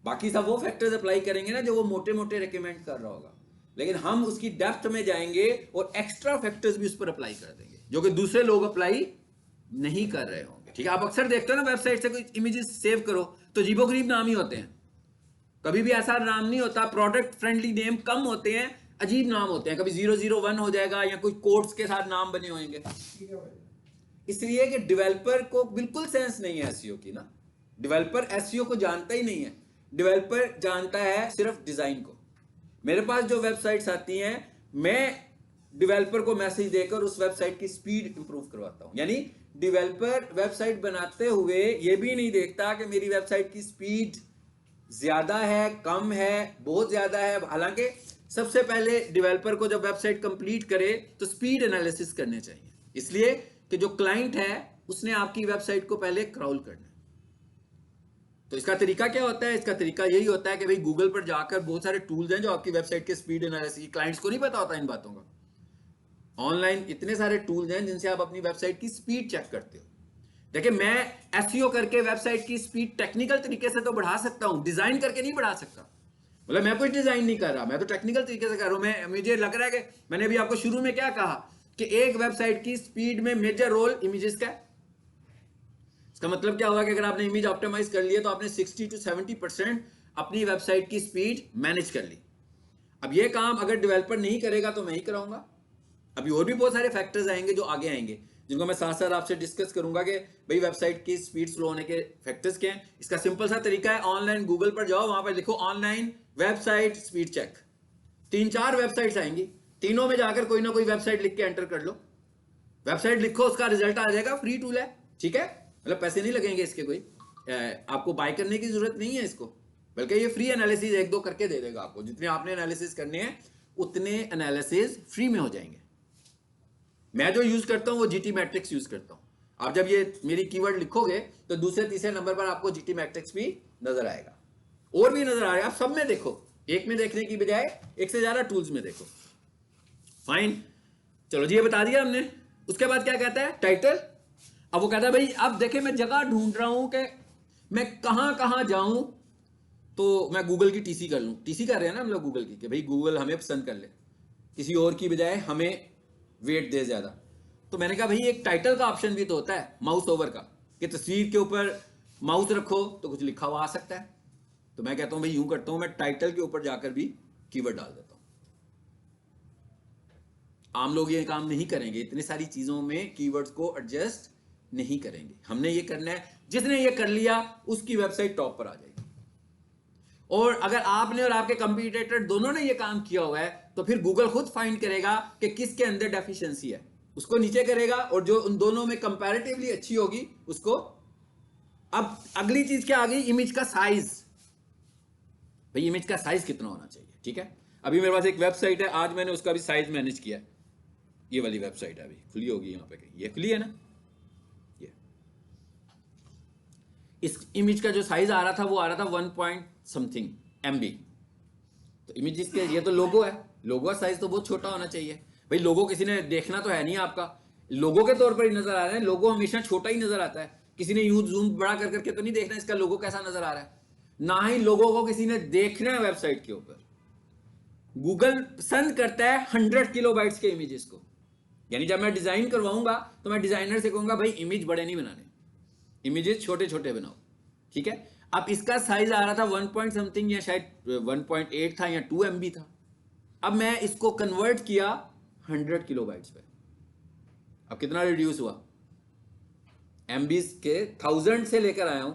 बाकी सब वो फैक्टर्स अप्लाई करेंगे ना जो वो मोटे मोटे रिकमेंड कर रहा होगा, लेकिन हम उसकी डेप्थ में जाएंगे और एक्स्ट्रा फैक्टर्स भी उस पर अप्लाई कर देंगे जो कि दूसरे लोग अप्लाई नहीं कर रहे होंगे। ठीक है, आप अक्सर देखते हो ना वेबसाइट से कोई इमेजेस सेव करो तो अजीबोगरीब नाम ही होते हैं। कभी भी ऐसा नाम नहीं होता, प्रोडक्ट फ्रेंडली नेम कम होते हैं, अजीब नाम होते हैं। कभी 001 हो जाएगा या कोई कोड्स के साथ नाम बने होंगे। इसलिए कि डेवलपर को बिल्कुल सेंस नहीं है एसईओ की ना। डेवलपर एसईओ को जानता ही नहीं है। डेवलपर जानता है सिर्फ डिजाइन को। मेरे पास जो वेबसाइट्स आती हैं, मैं डेवलपर को मैसेज देकर उस वेबसाइट की स्पीड इंप्रूव करवाता हूं। यानी डेवलपर वेबसाइट बनाते हुए ये भी नहीं देखता कि मेरी वेबसाइट की स्पीड ज्यादा है, कम है, बहुत ज्यादा है। हालांकि सबसे पहले डेवलपर को जब वेबसाइट कंप्लीट करे तो स्पीड एनालिसिस करने चाहिए, इसलिए कि जो क्लाइंट है उसने आपकी वेबसाइट को पहले क्रॉल करना है। तो इसका तरीका क्या होता है? इसका तरीका यही होता है कि भाई गूगल पर जाकर बहुत सारे टूल्स हैं जो आपकी वेबसाइट के स्पीड एनालिसिस, क्लाइंट्स को नहीं पता होता इन बातों का। ऑनलाइन इतने सारे टूल्स हैं जिनसे आप अपनी वेबसाइट की स्पीड चेक करते हो। देखिए, मैं एसईओ करके वेबसाइट की स्पीड टेक्निकल तरीके से तो बढ़ा सकता हूं, डिजाइन करके नहीं बढ़ा सकता। मतलब मैं कुछ डिजाइन नहीं कर रहा, मैं तो टेक्निकल तरीके से कर रहा हूं। मुझे लग रहा है कि मैंने अभी आपको शुरू में क्या कहा कि एक वेबसाइट की स्पीड में मेजर रोल इमेजेस का है। इसका मतलब क्या हुआ कि अगर आपने इमेज ऑप्टिमाइज कर लिया तो आपने 60 to 70% अपनी वेबसाइट की स्पीड मैनेज कर ली। अब ये काम अगर डेवलपर नहीं करेगा तो मैं ही कराऊंगा। अभी और भी बहुत सारे फैक्टर्स आएंगे जो आगे आएंगे, जिनको मैं साथ साथ आपसे डिस्कस करूंगा कि भाई वेबसाइट की स्पीड स्लो होने के फैक्टर्स क्या हैं। इसका सिंपल सा तरीका है, ऑनलाइन गूगल पर जाओ, वहां पर लिखो online website speed check. 3-4 websites आएंगी, तीनों में जाकर कोई ना कोई वेबसाइट लिख के एंटर कर लो। वेबसाइट लिखो, उसका रिजल्ट आ जाएगा, फ्री टूल है, ठीक है, मतलब पैसे नहीं लगेंगे इसके, कोई आपको बाय करने की जरूरत नहीं है इसको, बल्कि ये फ्री एनालिसिस 1-2 करके दे देगा आपको। जितने आपने एनालिसिस करने हैं उतने एनालिसिस फ्री में हो जाएंगे। मैं जो यूज करता हूं वो जीटी मैट्रिक्स यूज करता हूं। आप जब ये मेरी कीवर्ड लिखोगे तो दूसरे तीसरे नंबर पर आपको जीटी मैट्रिक्स भी नजर आएगा, और भी नजर आ रहा है। आप सब में देखो, एक में देखने की बजाय एक से ज्यादा टूल्स में देखो। फाइन, चलो जी, ये बता दिया हमने। उसके बाद क्या कहता है? टाइटल। अब वो कहता है भाई अब देखे मैं जगह ढूंढ रहा हूं कि मैं कहां कहां जाऊं तो मैं गूगल की टीसी कर लूं। टीसी कर रहे हैं ना हम लोग गूगल की, कि भाई गूगल हमें पसंद कर ले, किसी और की बजाय हमें वेट दे ज्यादा। तो मैंने कहा भाई एक टाइटल का ऑप्शन भी तो होता है माउस ओवर का, कि तस्वीर के ऊपर माउस रखो तो कुछ लिखा हुआ आ सकता है। तो मैं कहता हूं भाई यूं करता हूं, मैं टाइटल के ऊपर जाकर भी कीवर्ड डाल देता हूं। आम लोग ये काम नहीं करेंगे, इतनी सारी चीजों में कीवर्ड्स को एडजस्ट नहीं करेंगे। हमने ये करना है, जिसने ये कर लिया उसकी वेबसाइट टॉप पर आ जाएगी। और अगर आपने और आपके कंपटीटर दोनों ने ये काम किया हुआ है तो फिर गूगल खुद फाइंड करेगा कि किसके अंदर डेफिशिएंसी है, उसको नीचे करेगा, और जो उन दोनों में कंपैरेटिवली अच्छी होगी उसको। अब अगली चीज क्या आ गई? इमेज का साइज। भाई इमेज का साइज कितना होना चाहिए? ठीक है, अभी मेरे पास एक वेबसाइट है, आज मैंने उसका भी साइज मैनेज किया। ये वाली वेबसाइट है, अभी खुली होगी यहां पे कहीं, ये खुली है ना। ये इस इमेज का जो साइज आ रहा था वो आ रहा था 1 पॉइंट समथिंग MB। तो इमेज इसके, ये तो लोगो है, लोगो का साइज तो बहुत छोटा होना चाहिए। भाई लोगो किसी ने देखना तो है नहीं आपका, लोगो के तौर पर ही नजर आ रहा है। लोगो हमेशा छोटा ही नजर आता है, किसी ने यूज जूम बड़ा कर करके तो नहीं देखना इसका लोगो कैसा नजर आ रहा है। ना ही लोगों को किसी ने देखना है वेबसाइट के ऊपर। गूगल पसंद करता है 100 किलोबाइट्स के इमेजेस को। यानी जब मैं डिजाइन करवाऊंगा तो मैं डिजाइनर से कहूंगा भाई इमेज बड़े नहीं बनाने, इमेजेस छोटे छोटे बनाओ, ठीक है। अब इसका साइज आ रहा था 1 पॉइंट समथिंग, या शायद 1.8 था या 2 MB था। अब मैं इसको कन्वर्ट किया 100 किलोबाइट्स पे। अब कितना रिड्यूस हुआ? MBs के 1000 से लेकर आया हूं,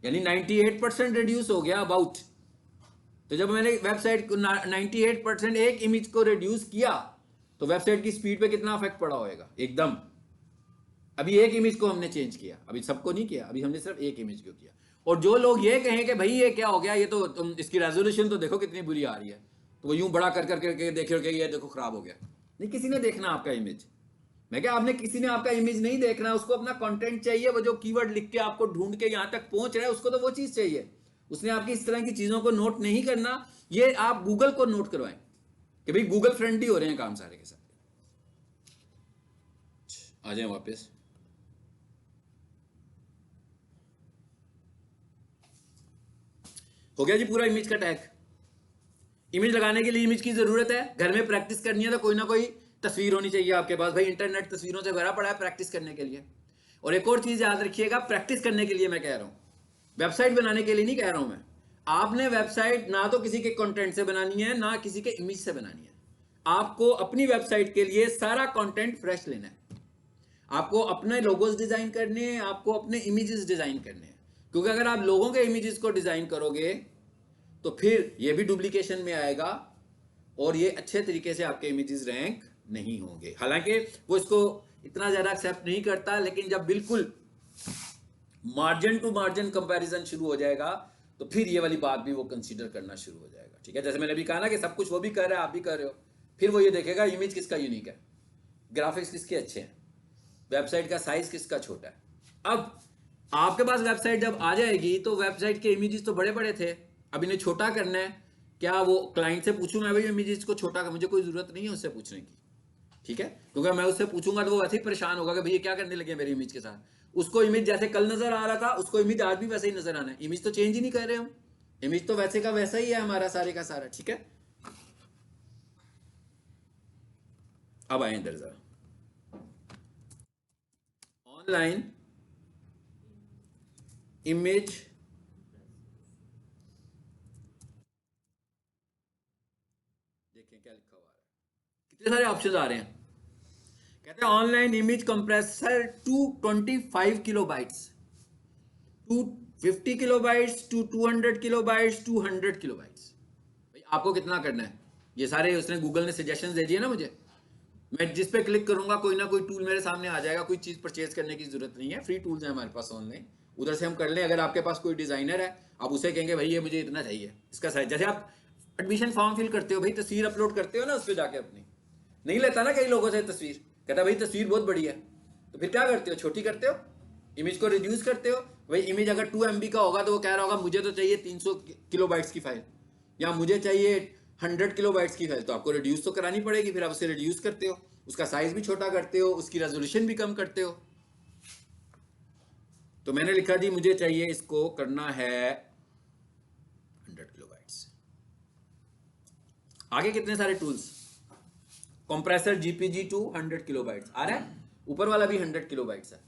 यानी 98% रिड्यूस हो गया अबाउट। तो जब मैंने वेबसाइट को 98% एक इमेज को रिड्यूस किया तो वेबसाइट की स्पीड पे कितना इफेक्ट पड़ा होगा? एकदम। अभी एक इमेज को हमने चेंज किया, अभी सबको नहीं किया, अभी हमने सिर्फ एक इमेज को किया। और जो लोग ये कहें कि भाई ये क्या हो गया, ये तो तुम इसकी रेजोल्यूशन तो देखो कितनी बुरी आ रही है, तो वो यूं बड़ा कर करके देखोगे ये देखो खराब हो गया। नहीं, किसी ने देखना आपका इमेज। मैं क्या, आपने किसी ने आपका इमेज नहीं देखना, उसको अपना कंटेंट चाहिए। वो जो कीवर्ड लिख के आपको ढूंढ के यहां तक पहुंच रहा है उसको तो वो चीज चाहिए। उसने आपकी इस तरह की चीजों को नोट नहीं करना, ये आप गूगल को नोट करवाएं कि भाई गूगल फ्रेंडली हो रहे हैं काम सारे के साथ। आ जाए वापस। हो गया जी पूरा इमेज का टैग। इमेज लगाने के लिए इमेज की जरूरत है, घर में प्रैक्टिस करनी है तो कोई ना कोई तस्वीर होनी चाहिए आपके पास। भाई इंटरनेट तस्वीरों से भरा पड़ा है प्रैक्टिस करने के लिए। और एक और चीज याद रखिएगा, प्रैक्टिस करने के लिए मैं कह रहा हूं, वेबसाइट बनाने के लिए नहीं कह रहा हूं मैं। आपने वेबसाइट ना तो किसी के कंटेंट से बनानी है ना किसी के इमेज से बनानी है। आपको अपनी वेबसाइट के लिए सारा कंटेंट फ्रेश लेना है। आपको अपने लोगोस डिजाइन करने हैं, आपको अपने इमेजेस डिजाइन करने हैं। क्योंकि अगर आप लोगों के इमेजेस को डिजाइन करोगे तो फिर ये भी डुप्लीकेशन में आएगा और ये अच्छे तरीके से आपके इमेजेस रैंक नहीं होंगे। हालांकि वो इसको इतना ज्यादा एक्सेप्ट नहीं करता, लेकिन जब बिल्कुल मार्जिन टू मार्जिन कंपैरिजन शुरू हो जाएगा तो फिर ये वाली बात भी वो कंसीडर करना शुरू हो जाएगा। ठीक है, जैसे मैंने अभी कहा ना कि सब कुछ वो भी कर रहा है, आप भी कर रहे हो। फिर वो ये देखेगा इमेज किसका यूनिक है, ग्राफिक्स किसके अच्छे हैं, वेबसाइट का साइज किसका छोटा है। अब आपके पास वेबसाइट जब आ जाएगी तो वेबसाइट के इमेजेस तो बड़े बड़े थे, अब इन्हें छोटा करना है, क्या वो क्लाइंट से पूछूं मैं भाई इमेजेस को छोटा कर, मुझे कोई जरूरत नहीं है उससे पूछने की, ठीक है, क्योंकि मैं उससे पूछूंगा तो वो वैसे ही परेशान होगा कि भैया क्या करने लगे मेरी इमेज के साथ। उसको इमेज जैसे कल नजर आ रहा था उसको इमेज आज भी वैसे ही नजर आना है, इमेज तो चेंज ही नहीं कर रहे हम, इमेज तो वैसे का वैसा ही है हमारा सारे का सारा, ठीक है। अब आए इधर जरा, ऑनलाइन इमेज देखें क्या लिखा हुआ है, कितने सारे ऑप्शन आ रहे हैं। कहते हैं online image compressor to 25 kilobytes, to 50 kilobytes, to 200 kilobytes, 200 kilobytes. भाई आपको कितना करना है, ये सारे उसने गूगल ने सजेशन दे दिए ना मुझे, मैं जिस पे क्लिक करूंगा कोई ना कोई टूल मेरे सामने आ जाएगा, कोई चीज परचेज करने की जरूरत नहीं है, फ्री टूल्स हैं हमारे पास ऑनलाइन, उधर से हम कर लें। अगर आपके पास कोई डिजाइनर है आप उसे कहेंगे भाई ये मुझे इतना चाहिए, इसका साइज, जैसे आप एडमिशन फॉर्म फिल करते हो भाई, तस्वीर अपलोड करते हो ना उस पर जाके अपनी, नहीं लेता ना कई लोगों से तस्वीर, कहता भाई तस्वीर बहुत बड़ी है, तो फिर क्या करते हो, छोटी करते हो, इमेज को रिड्यूस करते हो। भाई इमेज अगर 2 MB का होगा तो वो कह रहा होगा मुझे तो चाहिए 300 किलोबाइट्स की फाइल, या मुझे चाहिए 100 किलोबाइट्स की फाइल, तो आपको रिड्यूस तो करानी पड़ेगी, फिर आप उसे रिड्यूस करते हो, उसका साइज भी छोटा करते हो, उसकी रेजोल्यूशन भी कम करते हो। तो मैंने लिखा जी मुझे चाहिए इसको करना है 100 किलोबाइट्स। आगे कितने सारे tools, compressor JPG to 100 kilobytes आ रहा है, ऊपर वाला भी 100 किलोबाइट्स है।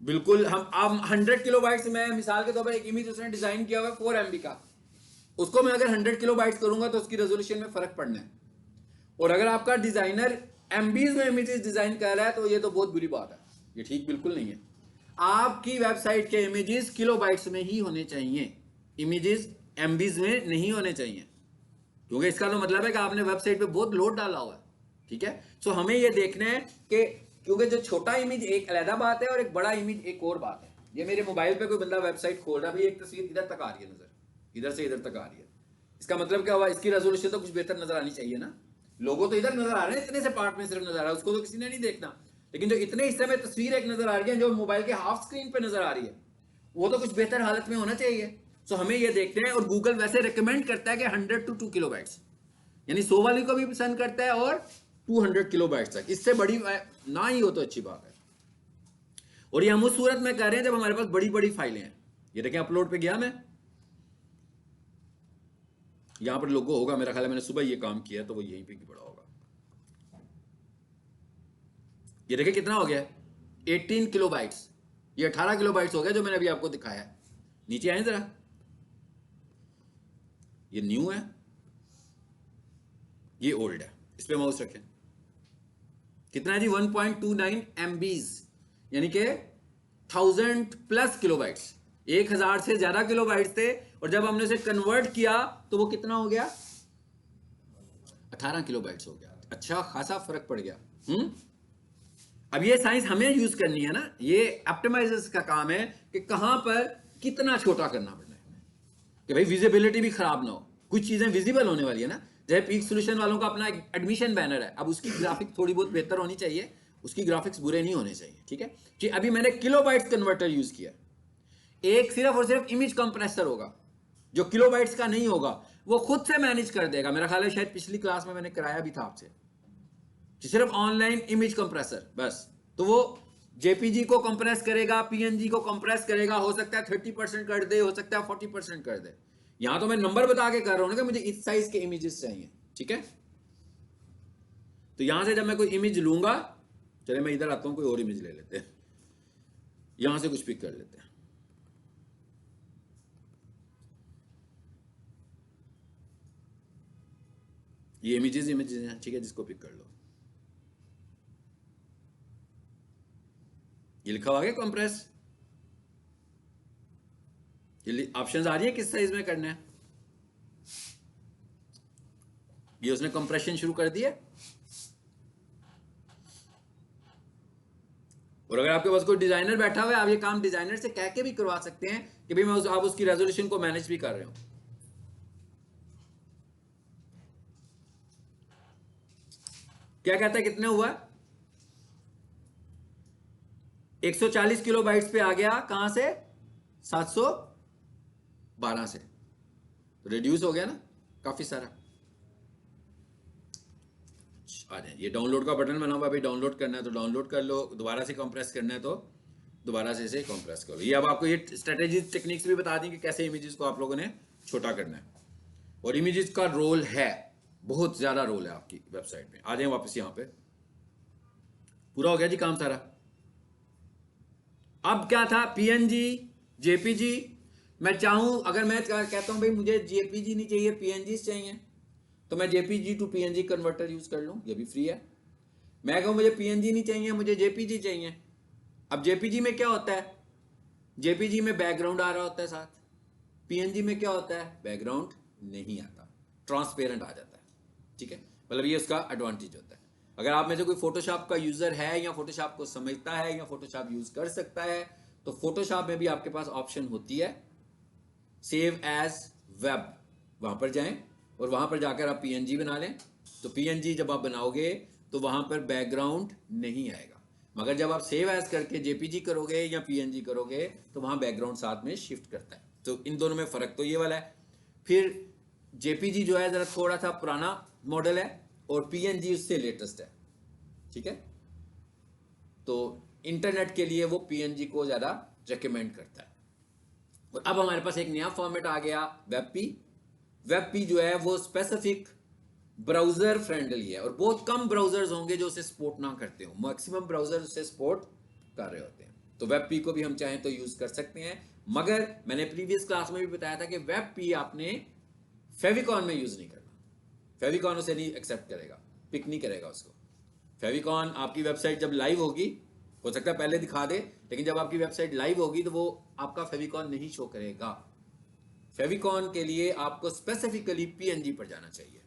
बिल्कुल, हम 100 किलोबाइट्स में, मिसाल के तौर पर एक इमेज उसने डिजाइन किया हुआ है 4 MB का, उसको मैं अगर 100 किलोबाइट्स करूंगा तो उसकी रेजोल्यूशन में फर्क पड़ना है। और अगर आपका डिजाइनर MBs में इमेजेस डिजाइन कर रहा है तो ये तो बहुत बुरी बात है, ये ठीक बिल्कुल नहीं है। आपकी वेबसाइट के इमेजेस किलोबाइट्स में ही होने चाहिए, इमेजेस MBs में नहीं होने चाहिए, क्योंकि इसका तो मतलब है कि आपने वेबसाइट पे बहुत लोड डाला हुआ है, ठीक है। सो हमें ये देखना है कि, क्योंकि जो छोटा इमेज एक अलग बात है और एक बड़ा इमेज एक और बात है। ये मेरे मोबाइल पे कोई बंदा वेबसाइट खोल रहा है, भाई एक तस्वीर इधर तक आ रही है नजर, इधर से इधर तक आ रही है, इसका मतलब क्या हुआ, इसकी रेजोल्यूशन तो कुछ बेहतर नजर आनी चाहिए ना। लोगों तो इधर नजर आ रहे हैं, इतने से पार्ट में सिर्फ नजर आ रहा है, उसको तो किसी ने नहीं देखना, लेकिन जो इतने हिस्से में तस्वीर एक नजर आ रही है, जो मोबाइल के हाफ स्क्रीन पे नजर आ रही है, वो तो कुछ बेहतर हालत में होना चाहिए। सो हमें ये देखते हैं, और गूगल वैसे रिकमेंड करता है कि 100 to 2 किलोबाइट्स, यानी 100 वाली को भी पसंद करता है और 200 किलोबाइट्स तक, इससे बड़ी ना ही हो तो अच्छी बात है। और ये हम उस सूरत में कर रहे हैं जब हमारे पास बड़ी बड़ी फाइलें हैं। ये देखें अपलोड पे गया मैं, यहां पर लोगो होगा मेरा ख्याल है, मैंने सुबह ये काम किया तो वो यहीं पे पड़ा होगा। ये देखें कितना हो गया, 18 किलोबाइट्स, ये 18 किलोबाइट्स हो गया जो मैंने अभी आपको दिखाया। नीचे आए जरा, ये न्यू है, ये ओल्ड है, इस पे माउस रखें, कितना है जी 1.29 MBs, यानी कि 1000+ किलोबाइट्स, 1000 से ज्यादा किलोबाइट्स थे, और जब हमने उसे कन्वर्ट किया तो वो कितना हो गया, 18 किलोबाइट्स हो गया। अच्छा खासा फर्क पड़ गया। अब ये साइंस हमें यूज करनी है ना, ये ऑप्टिमाइजर्स का काम है कि कहां पर कितना छोटा करना पड़ना है, कि भाई विजिबिलिटी भी खराब ना हो, कुछ चीजें विजिबल होने वाली है ना। जैसे पीक सोल्यूशन वालों का अपना एडमिशन बैनर है, अब उसकी ग्राफिक थोड़ी बहुत बेहतर होनी चाहिए, उसकी ग्राफिक्स बुरे नहीं होने चाहिए, ठीक है। कि अभी मैंने किलोबाइट्स कन्वर्टर यूज किया, एक सिर्फ और सिर्फ इमेज कंप्रेसर होगा, जो किलोबाइट्स का नहीं होगा वो खुद से मैनेज कर देगा। मेरा ख्याल है शायद पिछली क्लास में मैंने कराया भी था आपसे, सिर्फ ऑनलाइन इमेज कंप्रेसर बस, तो वो जेपीजी को कंप्रेस करेगा, पीएनजी को कंप्रेस करेगा, हो सकता है 30% कर दे, हो सकता है 40% कर दे। यहां तो मैं नंबर बता के कर रहा हूं ना कि मुझे इस साइज के इमेजेस चाहिए, ठीक है। तो यहां से जब मैं कोई इमेज लूंगा, चले मैं इधर आता हूं, कोई और इमेज ले लेते हैं, यहां से कुछ पिक कर लेते हैं। ये इमेजेस हैं, ठीक है, जिसको पिक कर लो। ये लिखा हुआ है कंप्रेस, ये ऑप्शंस आ रही है किस साइज में करना है, ये उसने कंप्रेशन शुरू कर दिया, और अगर आपके पास कोई डिजाइनर बैठा हुआ है, आप ये काम डिजाइनर से कह के भी करवा सकते हैं कि भाई आप उसकी रेजोल्यूशन को मैनेज भी कर रहे हो। क्या कहता है कितने हुआ? 140 किलोबाइट्स पे आ गया, कहां से? 712 से। तो रिड्यूस हो गया ना काफी सारा। आ जाए, ये डाउनलोड का बटन बना हुआ, अभी डाउनलोड करना है तो डाउनलोड कर लो, दोबारा से कंप्रेस करना है तो दोबारा से इसे कंप्रेस करो। ये अब आपको ये स्ट्रेटेजी टेक्निक्स भी बता दी कि कैसे इमेजेस को आप लोगों ने छोटा करना है। और इमेजेस का रोल है, बहुत ज्यादा रोल है आपकी वेबसाइट में। आ जाए वापस यहां पे, पूरा हो गया जी काम सारा। अब क्या था? PNG, JPG. मैं चाहूं, अगर मैं कहता हूं भाई मुझे जेपीजी नहीं चाहिए, पीएनजी चाहिए, तो मैं JPG to PNG converter use कर लूं, ये भी फ्री है। मैं कहूं मुझे पीएनजी नहीं चाहिए, मुझे जेपीजी चाहिए। अब जेपीजी में क्या होता है? जेपीजी में बैकग्राउंड आ रहा होता है साथ। पीएनजी में क्या होता है? बैकग्राउंड नहीं आता, ट्रांसपेरेंट आ जाता है। ठीक है, मतलब ये उसका एडवांटेज होता है। अगर आप में से कोई फोटोशॉप का यूजर है या फोटोशॉप को समझता है या फोटोशॉप यूज कर सकता है, तो फोटोशॉप में भी आपके पास ऑप्शन होती है सेव एज वेब। वहां पर जाएं और वहां पर जाकर आप पीएनजी बना लें। तो पीएनजी जब आप बनाओगे तो वहां पर बैकग्राउंड नहीं आएगा, मगर जब आप सेव एज करके जेपीजी करोगे या पीएनजी करोगे तो वहां बैकग्राउंड साथ में शिफ्ट करता है। तो इन दोनों में फर्क तो ये वाला है। फिर जेपीजी जो है जरा थोड़ा सा पुराना मॉडल है और पीएनजी उससे लेटेस्ट है। ठीक है, तो इंटरनेट के लिए वो पीएनजी को ज्यादा रेकमेंड करता है। और अब हमारे पास एक नया फॉर्मेट आ गया, वेबपी। वेबपी जो है वो स्पेसिफिक ब्राउजर फ्रेंडली है, और बहुत कम ब्राउजर्स होंगे जो उसे सपोर्ट ना करते हो, मैक्सिमम ब्राउजर उसे सपोर्ट कर रहे होते हैं। तो वेबपी को भी हम चाहें तो यूज कर सकते हैं, मगर मैंने प्रीवियस क्लास में भी बताया था कि वेबपी आपने फेविकॉन में यूज नहीं करना। फेविकॉन उसे नहीं एक्सेप्ट करेगा, पिक नहीं करेगा उसको। फेविकॉन आपकी वेबसाइट जब लाइव होगी, हो सकता है पहले दिखा दे, लेकिन जब आपकी वेबसाइट लाइव होगी तो वो आपका फेविकॉन नहीं शो करेगा। फेविकॉन के लिए आपको स्पेसिफिकली पीएनजी पर जाना चाहिए।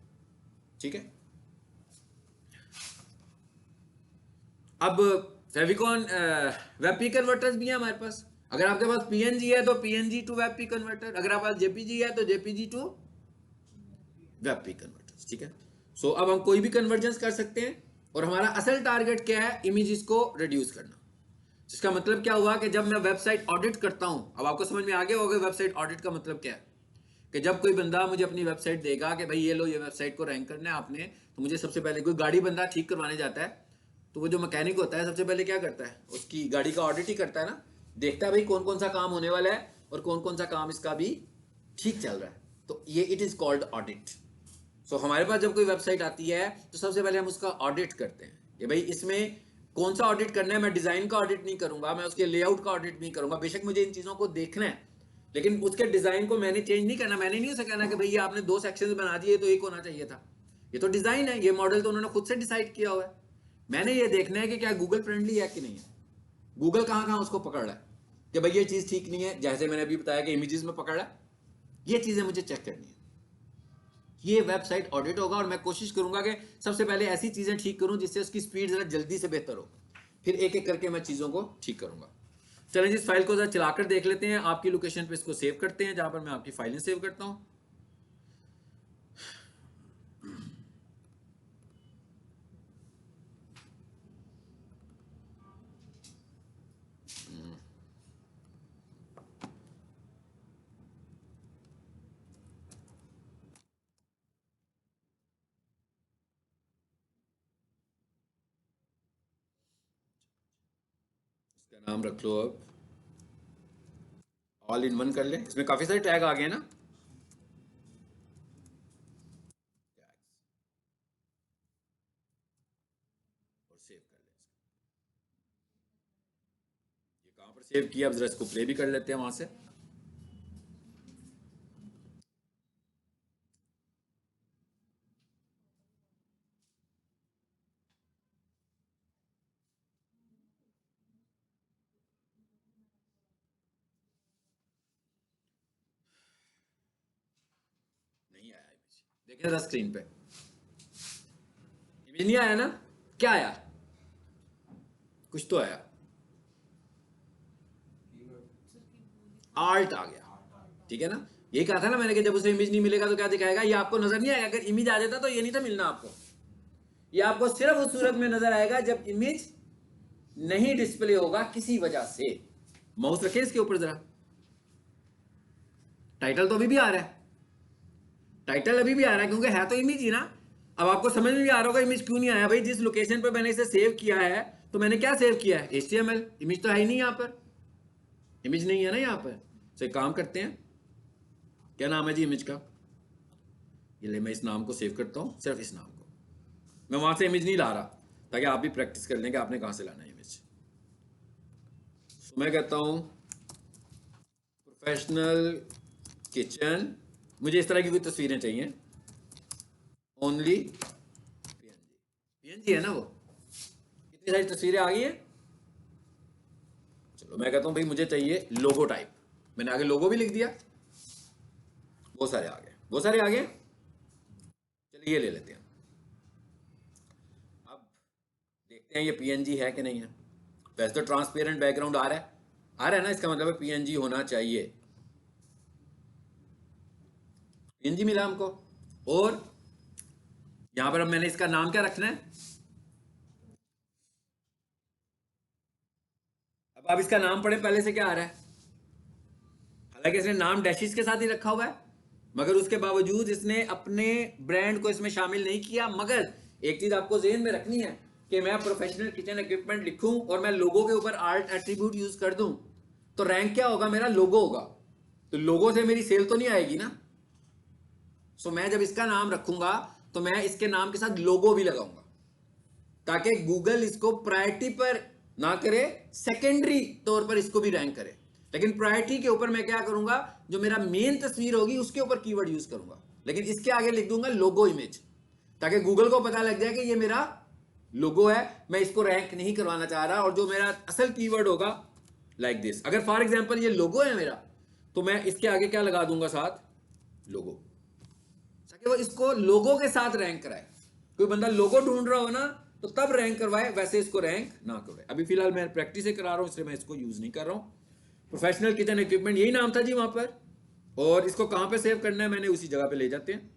ठीक है, अब फेविकॉन वेबपी कन्वर्टर्स भी है हमारे पास। अगर आपके पास पीएनजी है तो पीएनजी टू वेबपी कन्वर्टर, अगर आपके पास जेपीजी है तो जेपीजी टू वेबपी कन्वर्टर्स। ठीक है, सो अब हम कोई भी कन्वर्जेंस कर सकते हैं, और हमारा असल टारगेट क्या है? इमेजेस को रिड्यूस करना। जिसका मतलब क्या हुआ कि जब मैं वेबसाइट ऑडिट करता हूं, अब आपको समझ में आ गया होगा वेबसाइट ऑडिट का मतलब क्या है। कि जब कोई बंदा मुझे अपनी वेबसाइट देगा कि भाई ये लो, ये वेबसाइट को रैंक करना है आपने, तो मुझे सबसे पहले, कोई गाड़ी बंदा ठीक करवाने जाता है तो वो जो मैकेनिक होता है सबसे पहले क्या करता है? उसकी गाड़ी का ऑडिट ही करता है ना। देखता है भाई कौन कौन सा काम होने वाला है और कौन कौन सा काम इसका भी ठीक चल रहा है। तो ये इट इज कॉल्ड ऑडिट। सो हमारे पास जब कोई वेबसाइट आती है तो सबसे पहले हम उसका ऑडिट करते हैं कि भाई इसमें कौन सा ऑडिट करना है। मैं डिजाइन का ऑडिट नहीं करूंगा, मैं उसके लेआउट का ऑडिट नहीं करूंगा, बेशक मुझे इन चीजों को देखना है, लेकिन उसके डिजाइन को मैंने चेंज नहीं करना। मैंने नहीं उसे कहना कि भैया आपने 2 सेक्शंस बना दिए तो एक होना चाहिए था। ये तो डिजाइन है, ये मॉडल तो उन्होंने खुद से डिसाइड किया हुआ है। मैंने ये देखना है कि क्या गूगल फ्रेंडली है कि नहीं है। गूगल कहां कहां उसको पकड़ रहा है कि भाई ये चीज ठीक नहीं है, जैसे मैंने अभी बताया कि इमेजेस में पकड़ रहा है। ये चीजें मुझे चेक करनी है। ये वेबसाइट ऑडिट होगा और मैं कोशिश करूंगा कि सबसे पहले ऐसी चीजें ठीक करूं जिससे उसकी स्पीड जरा जल्दी से बेहतर हो, फिर एक एक करके मैं चीजों को ठीक करूंगा। चलें जी, इस फाइल को जरा चलाकर देख लेते हैं। आपकी लोकेशन पे इसको सेव करते हैं, जहां पर मैं आपकी फाइलें सेव करता हूं। इसका नाम रख लो अब ऑल इन वन कर ले। इसमें काफी सारे टैग आ गए ना। और सेव कर ले। ये कहां पर सेव किया? अब जरा इसको प्ले भी कर लेते हैं वहां से। नहीं आया इमेज, देखिए जरा स्क्रीन पे इमेज नहीं आया ना। क्या आया? कुछ तो आया। आल्ट आ गया, ठीक है ना। यही कहा था ना मैंने कि जब उसे इमेज नहीं मिलेगा तो क्या दिखाएगा, ये आपको नजर नहीं आएगा। अगर इमेज आ जाता तो ये नहीं था मिलना आपको, ये आपको सिर्फ उस सूरत में नजर आएगा जब इमेज नहीं डिस्प्ले होगा किसी वजह से। माउस रखें इसके ऊपर जरा, टाइटल तो अभी भी आ रहा है, टाइटल अभी भी आ रहा है क्योंकि है तो इमेज ही ना। अब आपको समझ में भी आ रहा होगा इमेज क्यों नहीं आया भाई, जिस लोकेशन पर मैंने इसे सेव किया है तो मैंने क्या सेव किया है, HTML। इमेज तो है ही नहीं यहां पर, इमेज नहीं है ना यहां पर। तो एक काम करते हैं, क्या नाम है जी इमेज का, ये ले मैं इस नाम को सेव करता हूं, सिर्फ इस नाम को। मैं वहां से इमेज नहीं ला रहा ताकि आप भी प्रैक्टिस कर लें कि आपने कहां से लाना है इमेज। तो मैं कहता हूं प्रोफेशनल किचन, मुझे इस तरह की कोई तस्वीरें चाहिए, ओनली पीएनजी है ना वो। इतनी सारी तस्वीरें आ गई हैं। चलो मैं कहता हूं भाई मुझे चाहिए लोगो टाइप, मैंने आगे लोगो भी लिख दिया, बहुत सारे आ गए, बहुत सारे आ गए। चलिए ये ले लेते हैं। अब देखते हैं ये पीएनजी है कि नहीं है। वैसे तो ट्रांसपेरेंट बैकग्राउंड आ रहा है, आ रहा है ना, इसका मतलब है पीएनजी होना चाहिए। पीएनजी मिला हमको। और यहां पर अब मैंने इसका नाम क्या रखना है, अब आप इसका नाम पढ़े पहले से क्या आ रहा है। हालांकि इसने नाम डैशिस के साथ ही रखा हुआ है, मगर उसके बावजूद इसने अपने ब्रांड को इसमें शामिल नहीं किया। मगर एक चीज आपको ज़हन में रखनी है कि मैं प्रोफेशनल किचन इक्विपमेंट लिखूं और मैं लोगो के ऊपर आर्ट एट्रीब्यूट यूज कर दूं तो रैंक क्या होगा, मेरा लोगो होगा। तो लोगो से मेरी सेल तो नहीं आएगी ना। सो मैं जब इसका नाम रखूंगा तो मैं इसके नाम के साथ लोगो भी लगाऊंगा ताकि गूगल इसको प्रायोरिटी पर ना करे, सेकेंडरी तौर पर इसको भी रैंक करे। लेकिन प्रायोरिटी के ऊपर मैं क्या करूंगा, जो मेरा मेन तस्वीर होगी उसके ऊपर कीवर्ड यूज करूंगा, लेकिन इसके आगे लिख दूंगा लोगो इमेज, ताकि गूगल को पता लग जाए कि ये मेरा लोगो है, मैं इसको रैंक नहीं करवाना चाह रहा। और जो मेरा असल कीवर्ड होगा लाइक दिस, अगर फॉर एग्जांपल ये लोगो है मेरा तो मैं इसके आगे क्या लगा दूंगा, साथ लोगो, ताकि वो इसको लोगो के साथ रैंक कराए। कोई बंदा लोगो ढूंढ रहा हो ना तो तब रैंक करवाए, वैसे इसको रैंक ना करवाए। अभी फिलहाल मैं प्रैक्टिस से करा रहा हूं इसलिए मैं इसको यूज नहीं कर रहा हूं। प्रोफेशनल किचन इक्विपमेंट यही नाम था जी वहां पर। और इसको कहां पे सेव करना है, मैंने उसी जगह पे ले जाते हैं।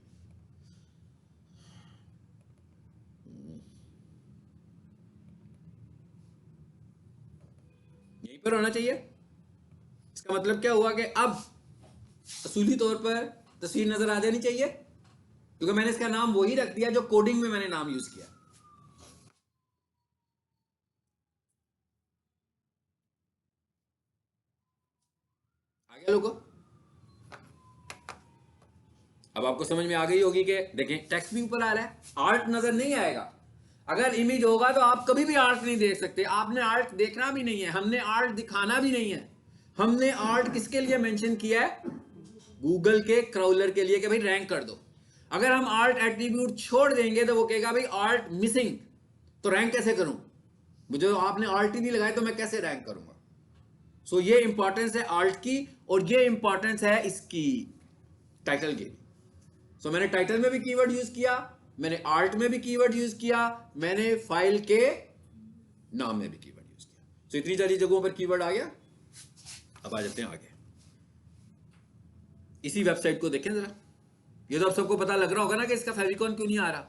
यहीं पर होना चाहिए। इसका मतलब क्या हुआ कि अब असूली तौर पर तस्वीर नजर आ जानी चाहिए, क्योंकि मैंने इसका नाम वही रख दिया जो कोडिंग में मैंने नाम यूज किया। आ गया लोगो। अब आपको समझ में आ गई होगी कि देखें टेक्स्ट भी ऊपर आ रहा है, आर्ट नजर नहीं आएगा। अगर इमेज होगा तो आप कभी भी आर्ट नहीं देख सकते, आपने आर्ट देखना भी नहीं है, हमने आर्ट दिखाना भी नहीं है। हमने आर्ट किसके लिए मेंशन किया है, गूगल के क्राउलर के लिए कि भाई रैंक कर दो। अगर हम आर्ट एट्रीब्यूट छोड़ देंगे तो वो कहेगा भाई आर्ट मिसिंग, तो रैंक कैसे करूं, मुझे आपने आर्ट ही नहीं लगाया तो मैं कैसे रैंक करूंगा। सो ये इंपॉर्टेंस है आर्ट की, और ये इंपॉर्टेंस है इसकी टाइटल की। सो मैंने टाइटल में भी कीवर्ड यूज किया, मैंने आर्ट में भी कीवर्ड यूज किया, मैंने फाइल के नाम में भी कीवर्ड यूज किया। सो इतनी सारी जगहों पर कीवर्ड आ गया। अब आ जाते हैं आगे, इसी वेबसाइट को देखें जरा। ये तो अब सबको पता लग रहा होगा ना कि इसका फेविकॉन क्यों नहीं आ रहा।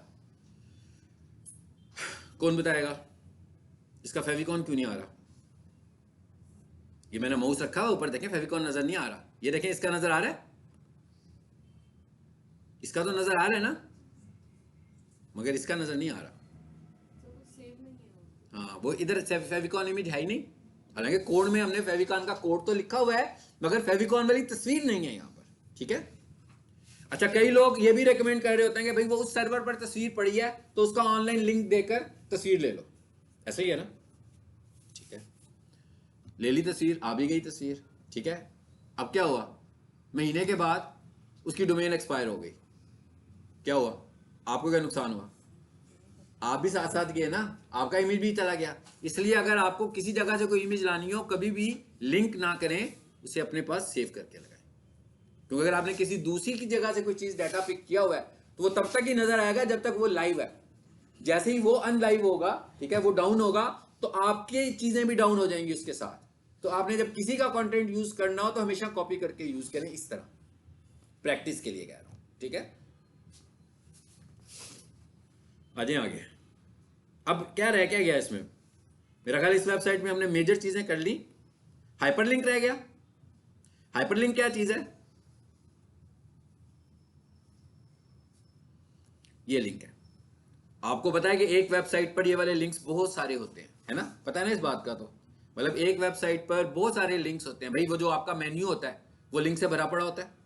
कौन बताएगा इसका फेविकॉन क्यों नहीं आ रहा। ये मैंने माउस रखा हुआ ऊपर, देखें फेविकॉन नजर नहीं आ रहा। ये देखें इसका नजर आ रहा है, इसका तो नजर आ रहा है ना, मगर इसका नजर नहीं आ रहा। हाँ वो इधर फेविकॉन इमेज है ही नहीं। हालांकि कोड में हमने फेविकॉन का कोड तो लिखा हुआ है, मगर फेविकॉन वाली तस्वीर नहीं है यहां पर, ठीक है। अच्छा कई लोग ये भी रेकमेंड कर रहे होते हैं कि भाई वो उस सर्वर पर तस्वीर पड़ी है तो उसका ऑनलाइन लिंक देकर तस्वीर ले लो, ऐसा ही है ना, ठीक है। ले ली तस्वीर, आ भी गई तस्वीर, ठीक है। अब क्या हुआ, महीने के बाद उसकी डोमेन एक्सपायर हो गई, क्या हुआ, आपको क्या नुकसान हुआ, आप भी साथ साथ गए ना, आपका इमेज भी चला गया। इसलिए अगर आपको किसी जगह से कोई इमेज लानी हो, कभी भी लिंक ना करें, उसे अपने पास सेव करके लगाएं। क्योंकि अगर आपने किसी दूसरी की जगह से कोई चीज डाटा पिक किया हुआ है तो वो तब तक ही नजर आएगा जब तक वो लाइव है। जैसे ही वो अनलाइव होगा, ठीक है, वो डाउन होगा तो आपकी चीजें भी डाउन हो जाएंगी उसके साथ। तो आपने जब किसी का कंटेंट यूज करना हो तो हमेशा कॉपी करके यूज करें, इस तरह प्रैक्टिस के लिए कह रहा हूं, ठीक है। आ जाए आगे। अब क्या रह क्या गया इसमें, मेरा ख्याल इस वेबसाइट में हमने मेजर चीजें कर ली। हाइपरलिंक रह गया। हाइपरलिंक क्या चीज है? ये लिंक है। आपको पता है कि एक वेबसाइट पर ये वाले लिंक्स बहुत सारे होते हैं, है ना, पता है ना इस बात का। तो मतलब एक वेबसाइट पर बहुत सारे लिंक्स होते हैं भाई। वो जो आपका मेन्यू होता है वो लिंक से भरा पड़ा होता है।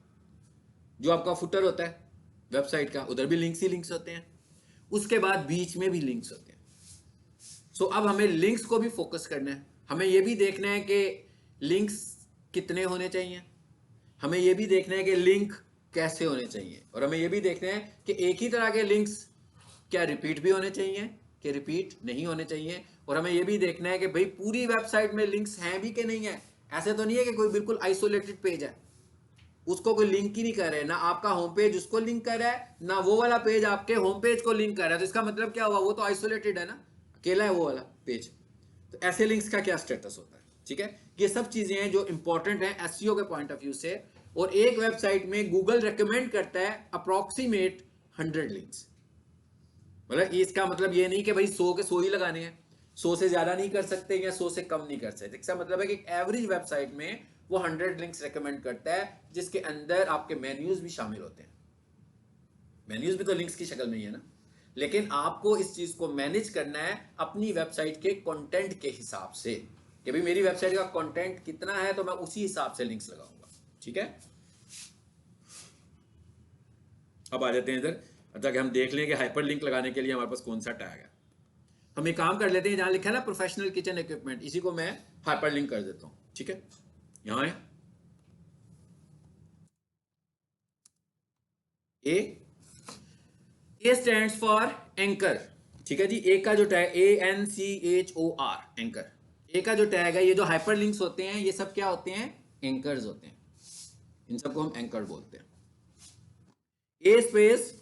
जो आपका फुटर होता है वेबसाइट का, उधर भी लिंक्स ही लिंक्स होते हैं। उसके बाद बीच में भी लिंक्स होते हैं। सो अब हमें लिंक्स को भी फोकस करना है। हमें यह भी देखना है कि लिंक्स कितने होने चाहिए। हमें यह भी देखना है कि लिंक कैसे होने चाहिए। और हमें यह भी देखना है कि एक ही तरह के लिंक्स क्या रिपीट भी होने चाहिए कि रिपीट नहीं होने चाहिए। और हमें यह भी देखना है कि भाई पूरी वेबसाइट में लिंक्स हैं भी कि नहीं है। ऐसे तो नहीं है कि कोई बिल्कुल आइसोलेटेड पेज है, उसको कोई लिंक ही नहीं कर रहा है, ना आपका होम पेज उसको लिंक कर रहा है, ना वो वाला पेज आपके होम पेज को लिंक कर रहा है। तो इसका मतलब क्या हुआ, वो तो आइसोलेटेड है ना, अकेला है वो वाला पेज। तो ऐसे लिंक्स का क्या स्टेटस होता है, ठीक है। ये सब चीजें हैं जो इंपॉर्टेंट हैं एसईओ के पॉइंट ऑफ व्यू से। और एक वेबसाइट में गूगल रेकमेंड करता है अप्रोक्सीमेट 100 लिंक्स। मतलब इसका मतलब ये नहीं कि भाई 100 के 100 ही लगाने हैं, 100 से ज्यादा नहीं कर सकते या 100 से कम नहीं कर सकते। इसका मतलब है कि एवरेज वेबसाइट में वो 100 लिंक्स रेकमेंड करता है, जिसके अंदर आपके मेन्यूज भी शामिल होते हैं। मेन्यूज भी तो लिंक्स की शक्ल में ही है ना। लेकिन आपको इस चीज को मैनेज करना है अपनी वेबसाइट के कंटेंट के हिसाब से कि भाई मेरी वेबसाइट का कंटेंट कितना है, तो मैं उसी हिसाब से लिंक्स लगाऊंगा, ठीक है। अब आ जाते हैं इधर, ताकि हम देख लें कि हाइपर लिंक लगाने के लिए हमारे पास कौन सा टैग है। हम एक काम कर लेते हैं, जहां लिखा है ना प्रोफेशनल किचन इक्विपमेंट, इसी को मैं हाइपर लिंक कर देता हूं, ठीक है। यहां है ए स्टैंड्स फॉर एंकर, ठीक है जी। ए का जो टैग ANCHOR एंकर, ए का जो टैग है, ये जो हाइपर लिंक्स होते हैं ये सब क्या होते हैं, एंकर्स होते हैं। इन सबको हम एंकर बोलते हैं। ए स्पेस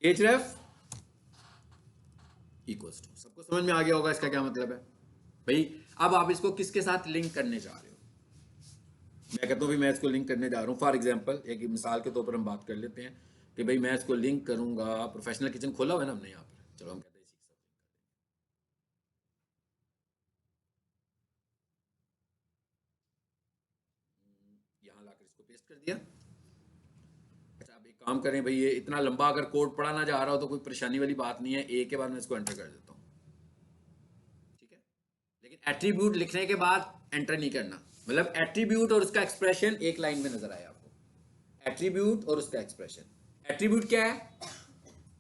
href इक्वल्स टू, सबको समझ में आ गया होगा इसका क्या मतलब है भाई। अब आप इसको किसके साथ लिंक करने जा रहे हो। मैं कहता हूँ भी मैं इसको लिंक करने जा रहा हूँ, फॉर एग्जांपल एक मिसाल के तौर पर हम बात कर लेते हैं कि भाई मैं इसको लिंक करूंगा, प्रोफेशनल किचन खोला हुआ है ना हमने यहाँ पर, चलो हम कहते हैं इसी के साथ यहाँ लाकर इसको पेस्ट कर दिया। अच्छा अब एक काम करें भाई, ये इतना लंबा अगर कोड पढ़ा ना जा रहा हो तो कोई परेशानी वाली बात नहीं है, ए के बाद मैं इसको एंटर कर देता हूँ, ठीक है। लेकिन एट्रीब्यूट लिखने के बाद एंटर नहीं करना। मतलब एट्रीब्यूट और उसका एक्सप्रेशन एक लाइन में नजर आया आपको, एट्रीब्यूट और उसका एक्सप्रेशन। एट्रीब्यूट क्या है,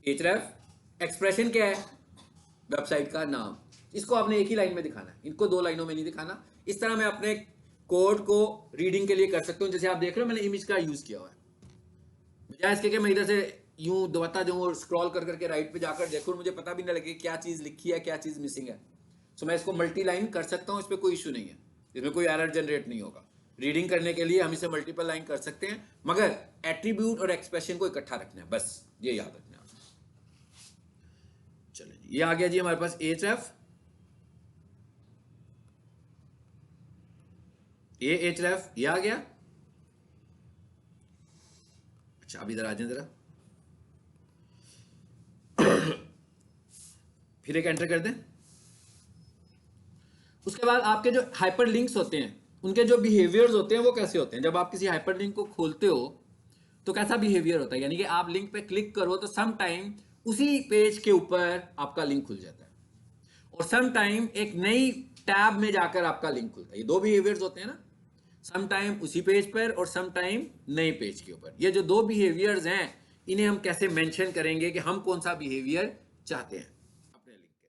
href। एक्सप्रेशन क्या है, वेबसाइट का नाम। इसको आपने एक ही लाइन में दिखाना है, इनको दो लाइनों में नहीं दिखाना। इस तरह मैं अपने कोड को रीडिंग के लिए कर सकता हूं। जैसे आप देख रहे हो मैंने इमेज का यूज किया हुआ है, बजाय इसके कि मैं इधर से यूं दबाता जाऊं और स्क्रॉल कर करके राइट पे जाकर देखूं, मुझे पता भी ना लगे क्या चीज लिखी है क्या चीज मिसिंग है। सो मैं इसको मल्टी लाइन कर सकता हूं, इस पर कोई इशू नहीं है, इसमें कोई एरर जनरेट नहीं होगा। रीडिंग करने के लिए हम इसे मल्टीपल लाइन कर सकते हैं, मगर एट्रीब्यूट और एक्सप्रेशन को इकट्ठा रखना है, बस ये याद रखना है। चलिए ये आ गया जी हमारे पास href, href ये आ गया। अच्छा अब इधर आ जाए जरा, फिर एक एंटर कर दें। उसके बाद आपके जो हाइपर लिंक्स होते हैं उनके जो बिहेवियर्स होते हैं वो कैसे होते हैं। जब आप किसी हाइपर लिंक को खोलते हो तो कैसा बिहेवियर होता है, यानी कि आप लिंक पे क्लिक करो तो सम टाइम उसी पेज के ऊपर आपका लिंक खुल जाता है, और सम टाइम एक नई टैब में जाकर आपका लिंक खुलता है। ये दो बिहेवियर्स होते हैं ना, सम टाइम उसी पेज पर और सम टाइम नए पेज के ऊपर। ये जो दो बिहेवियर्स हैं इन्हें हम कैसे मेंशन करेंगे कि हम कौन सा बिहेवियर चाहते हैं अपने लिंक के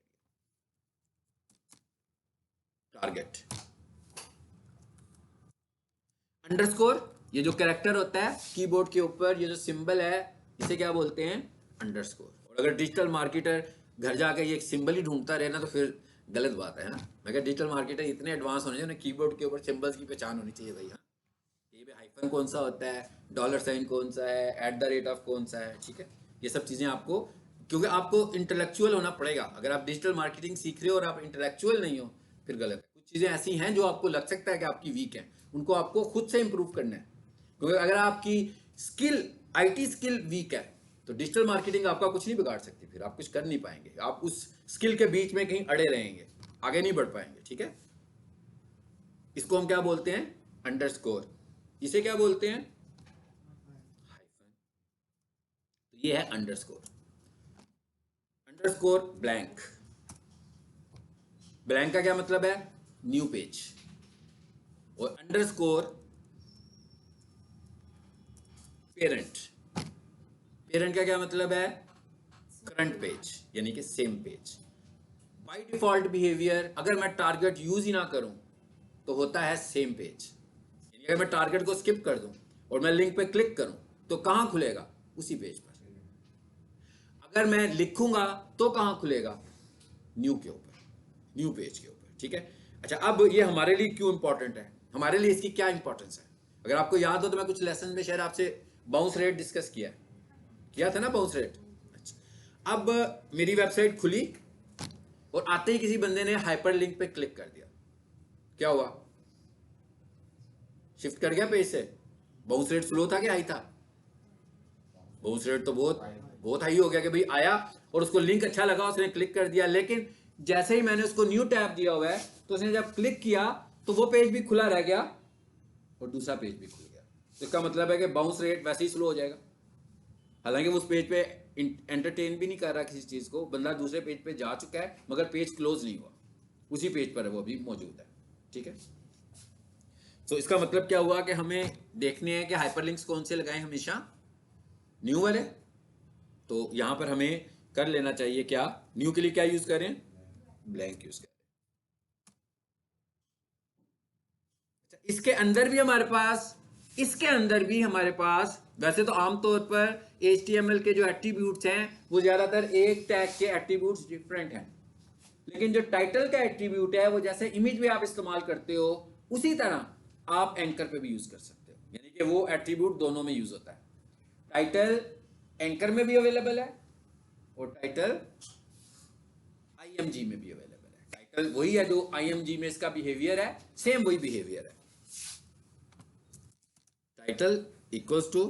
टारगेट। अंडरस्कोर, ये जो कैरेक्टर होता है कीबोर्ड के ऊपर, ये जो सिंबल है इसे क्या बोलते हैं, अंडरस्कोर। और अगर डिजिटल मार्केटर घर जाकर ये सिंबल ही ढूंढता रहे ना तो फिर गलत बात है ना। मैं क्या डिजिटल मार्केटर इतने एडवांस होने चाहिए, कीबोर्ड के ऊपर सिंबल्स की पहचान होनी चाहिए भाई। हाँ ये भी हाइफन कौन सा होता है, डॉलर साइन कौन सा है, @ कौन सा है, ठीक है। ये सब चीज़ें आपको, क्योंकि आपको इंटेलेक्चुअल होना पड़ेगा। अगर आप डिजिटल मार्केटिंग सीख रहे हो और आप इंटेलेक्चुअल नहीं हो फिर गलत है। कुछ चीज़ें ऐसी हैं जो आपको लग सकता है कि आपकी वीक है, उनको आपको खुद से इंप्रूव करना है। क्योंकि अगर आपकी स्किल, आईटी स्किल वीक है, तो डिजिटल मार्केटिंग आपका कुछ नहीं बिगाड़ सकती, फिर आप कुछ कर नहीं पाएंगे, आप उस स्किल के बीच में कहीं अड़े रहेंगे, आगे नहीं बढ़ पाएंगे। ठीक है, इसको हम क्या बोलते हैं? अंडरस्कोर। इसे क्या बोलते हैं? हाइफन। तो ये है अंडरस्कोर। Underscore blank. ब्लैंक का क्या मतलब है? New page. और अंडरस्कोर पेरेंट। पेरेंट का क्या मतलब है? करंट पेज, यानी कि same page. By default behaviour, अगर मैं टारगेट यूज ही ना करूं तो होता है सेम पेज। यानी अगर मैं टारगेट को स्किप कर दूं और मैं लिंक पे क्लिक करूं तो कहां खुलेगा? उसी पेज पर। अगर मैं लिखूंगा तो कहां खुलेगा? न्यू के ऊपर, न्यू पेज के ऊपर। ठीक है, अच्छा अब ये हमारे लिए क्यों इंपॉर्टेंट है, हमारे लिए इसकी क्या इंपॉर्टेंस है? अगर आपको याद हो तो मैं कुछ लेसन में शायद आपसे बाउंस रेट डिस्कस किया था ना, बाउंस रेट। अच्छा, अब मेरी वेबसाइट खुली और आते ही किसी बंदे ने हाइपर लिंक पे क्लिक कर दिया, क्या हुआ? शिफ्ट कर गया पेज से। बाउंस रेट स्लो था कि हाई था? बाउंस रेट तो बहुत बहुत हाई हो गया कि भाई आया और उसको लिंक अच्छा लगा, उसने क्लिक कर दिया, लेकिन जैसे ही मैंने उसको न्यू टैब दिया हुआ है तो उसने जब क्लिक किया तो वो पेज भी खुला रह गया और दूसरा पेज भी खुल गया। तो इसका मतलब है कि बाउंस रेट वैसे ही स्लो हो जाएगा। हालांकि वो उस पेज पे एंटरटेन भी नहीं कर रहा किसी चीज को, बंदा दूसरे पेज पे जा चुका है मगर पेज क्लोज नहीं हुआ, उसी पेज पर वो भी मौजूद है। ठीक है, तो इसका मतलब क्या हुआ कि हमें देखने हैं कि हाइपरलिंक्स कौन से लगाएं हमेशा? न्यू वाले। तो यहां पर हमें कर लेना चाहिए क्या? न्यू के लिए क्या यूज करें? ब्लैंक यूज करें। अच्छा, इसके अंदर भी हमारे पास वैसे तो आमतौर पर HTML के जो एट्रीब्यूट्स हैं वो ज्यादातर एक टैग के एट्रीब्यूट्स डिफरेंट हैं, लेकिन जो टाइटल का एट्रीब्यूट है वो जैसे इमेज में आप इस्तेमाल करते हो उसी तरह आप एंकर पे भी यूज कर सकते हो, यानी कि वो एट्रीब्यूट दोनों में यूज होता है। टाइटल एंकर में भी अवेलेबल है और टाइटल IMG में भी अवेलेबल है। टाइटल वही है जो IMG में इसका बिहेवियर है, सेम वही बिहेवियर है। टाइटल इक्वल्स टू,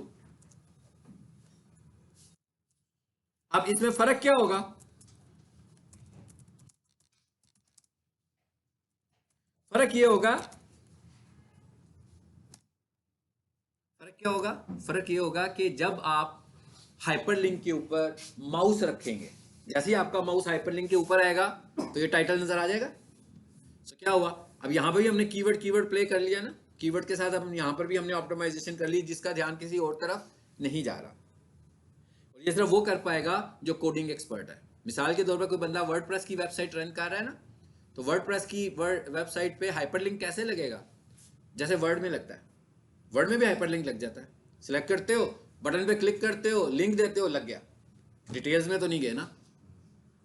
अब इसमें फर्क क्या होगा? फर्क ये होगा, फर्क क्या होगा? फर्क ये होगा कि जब आप हाइपरलिंक के ऊपर माउस रखेंगे, जैसे ही आपका माउस हाइपरलिंक के ऊपर आएगा तो ये टाइटल नजर आ जाएगा। तो क्या हुआ? अब यहां पर भी हमने कीवर्ड कीवर्ड प्ले कर लिया ना, कीवर्ड के साथ हम यहां पर भी हमने ऑप्टिमाइजेशन कर ली जिसका ध्यान किसी और तरफ नहीं जा रहा। और ये सिर्फ वो कर पाएगा जो कोडिंग एक्सपर्ट है। मिसाल के तौर पर कोई बंदा वर्डप्रेस की वेबसाइट रन कर रहा है ना, तो वर्डप्रेस की वेबसाइट पे हाइपरलिंक कैसे लगेगा? जैसे वर्ड में लगता है, वर्ड में भी हाइपरलिंक लग जाता है। सिलेक्ट करते हो, बटन पे क्लिक करते हो, लिंक देते हो, लग गया। डिटेल्स में तो नहीं गए ना।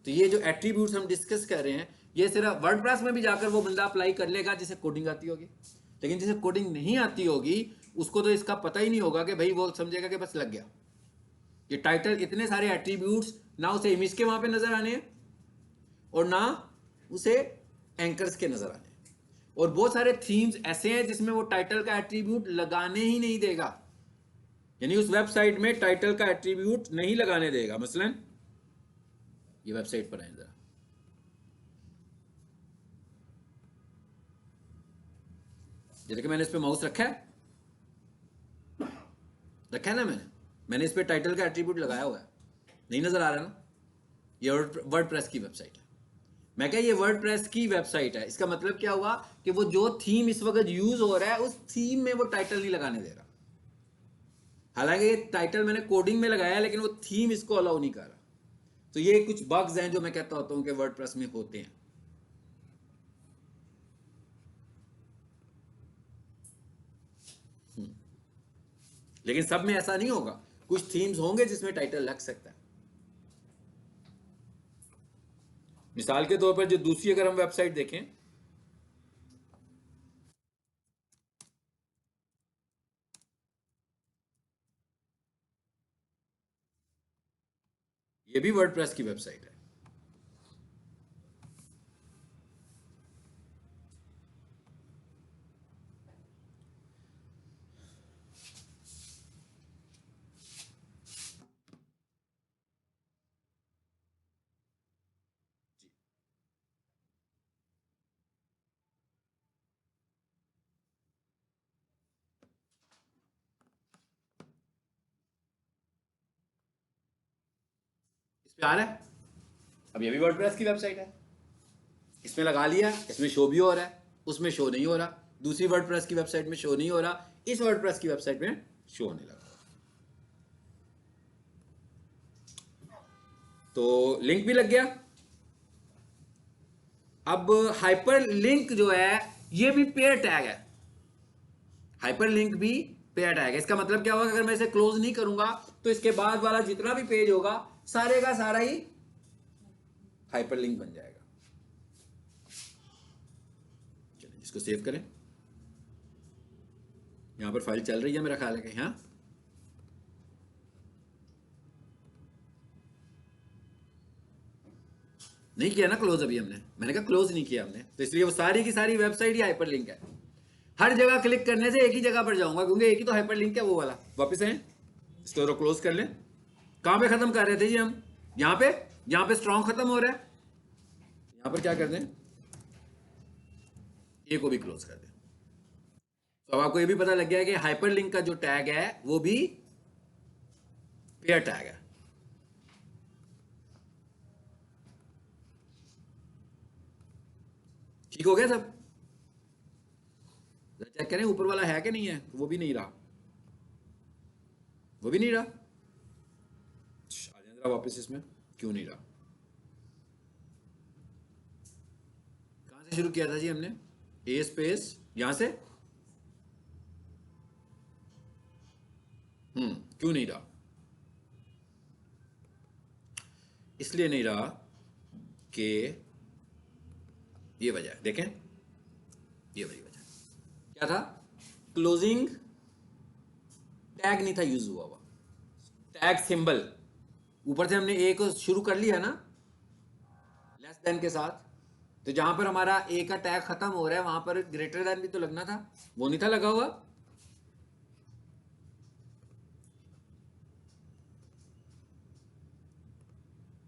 तो ये जो एट्रीब्यूट्स हम डिस्कस कर रहे हैं ये सिर्फ वर्डप्रेस में भी जाकर वो बंदा अप्लाई कर लेगा जिसे कोडिंग आती होगी, लेकिन जिसे कोडिंग नहीं आती होगी उसको तो इसका पता ही नहीं होगा कि भाई, वो समझेगा कि बस लग गया। ये टाइटल इतने सारे एट्रीब्यूट्स ना उसे इमेज के वहां पे नजर आने हैं और ना उसे एंकर्स के नजर आने हैं। और बहुत सारे थीम्स ऐसे हैं जिसमें वो टाइटल का एट्रीब्यूट लगाने ही नहीं देगा, यानी उस वेबसाइट में टाइटल का एट्रीब्यूट नहीं लगाने देगा। मसलन ये वेबसाइट पर है, जरा जैसे कि मैंने इस पे माउस रखा है ना, मैंने इस पे टाइटल का एट्रीब्यूट लगाया हुआ है, नहीं नजर आ रहा ना? ये वर्डप्रेस की वेबसाइट है। मैं क्या, ये वर्डप्रेस की वेबसाइट है, इसका मतलब क्या हुआ कि वो जो थीम इस वक्त यूज हो रहा है उस थीम में वो टाइटल नहीं लगाने दे रहा। हालांकि ये टाइटल मैंने कोडिंग में लगाया है लेकिन वो थीम इसको अलाउ नहीं कर रहा। तो ये कुछ बग्स हैं जो मैं कहता होता हूं कि वर्डप्रेस में होते हैं। लेकिन सब में ऐसा नहीं होगा, कुछ थीम्स होंगे जिसमें टाइटल लग सकता है। मिसाल के तौर पर जो दूसरी अगर हम वेबसाइट देखें, ये भी वर्डप्रेस की वेबसाइट है। इस पे आ रहा है। अब ये भी वर्डप्रेस की वेबसाइट है, इसमें लगा लिया, इसमें शो भी हो रहा है, उसमें शो नहीं हो रहा, दूसरी वर्डप्रेस की वेबसाइट में शो नहीं हो रहा, इस वर्डप्रेस की वेबसाइट में शो होने लगा। तो लिंक भी लग गया। अब हाइपर लिंक जो है ये भी पेयर टैग है, हाइपर लिंक भी पेयर टैग है। इसका मतलब क्या होगा, अगर मैं इसे क्लोज नहीं करूंगा तो इसके बाद वाला जितना भी पेज होगा सारे का सारा ही हाइपर लिंक बन जाएगा। चलिए इसको सेव करें, यहां पर फाइल चल रही है मेरा ख्याल है कि हाँ, नहीं किया ना क्लोज अभी हमने, मैंने कहा क्लोज नहीं किया हमने, तो इसलिए वो सारी की सारी वेबसाइट ही हाइपर लिंक है। हर जगह क्लिक करने से एक ही जगह पर जाऊंगा क्योंकि एक ही तो हाइपर लिंक है वो वाला। वापस आए, इसको तो क्लोज कर लें। कहां पे खत्म कर रहे थे जी हम, यहां पे स्ट्रॉन्ग खत्म हो रहा है, यहां पर क्या कर दें, ए को भी क्लोज कर दें। तो अब आपको ये भी पता लग गया है कि हाइपर लिंक का जो टैग है वो भी पेयर टैग है। ठीक हो गया सब, चेक करें ऊपर वाला है कि नहीं है, वो भी नहीं रहा, वो भी नहीं रहा। आ जाए जरा वापस, इसमें क्यों नहीं रहा, कहां से शुरू किया था जी हमने, ए स्पेस यहां से, क्यों नहीं रहा, इसलिए नहीं रहा कि ये वजह है, देखें ये वही वजह क्या था, क्लोजिंग टैग नहीं था यूज हुआ हुआ, टैग सिंबल ऊपर से हमने ए को शुरू कर लिया ना लेस देन के साथ, तो जहां पर हमारा ए का टैग खत्म हो रहा है वहां पर ग्रेटर देन भी तो लगना था, वो नहीं था लगा हुआ।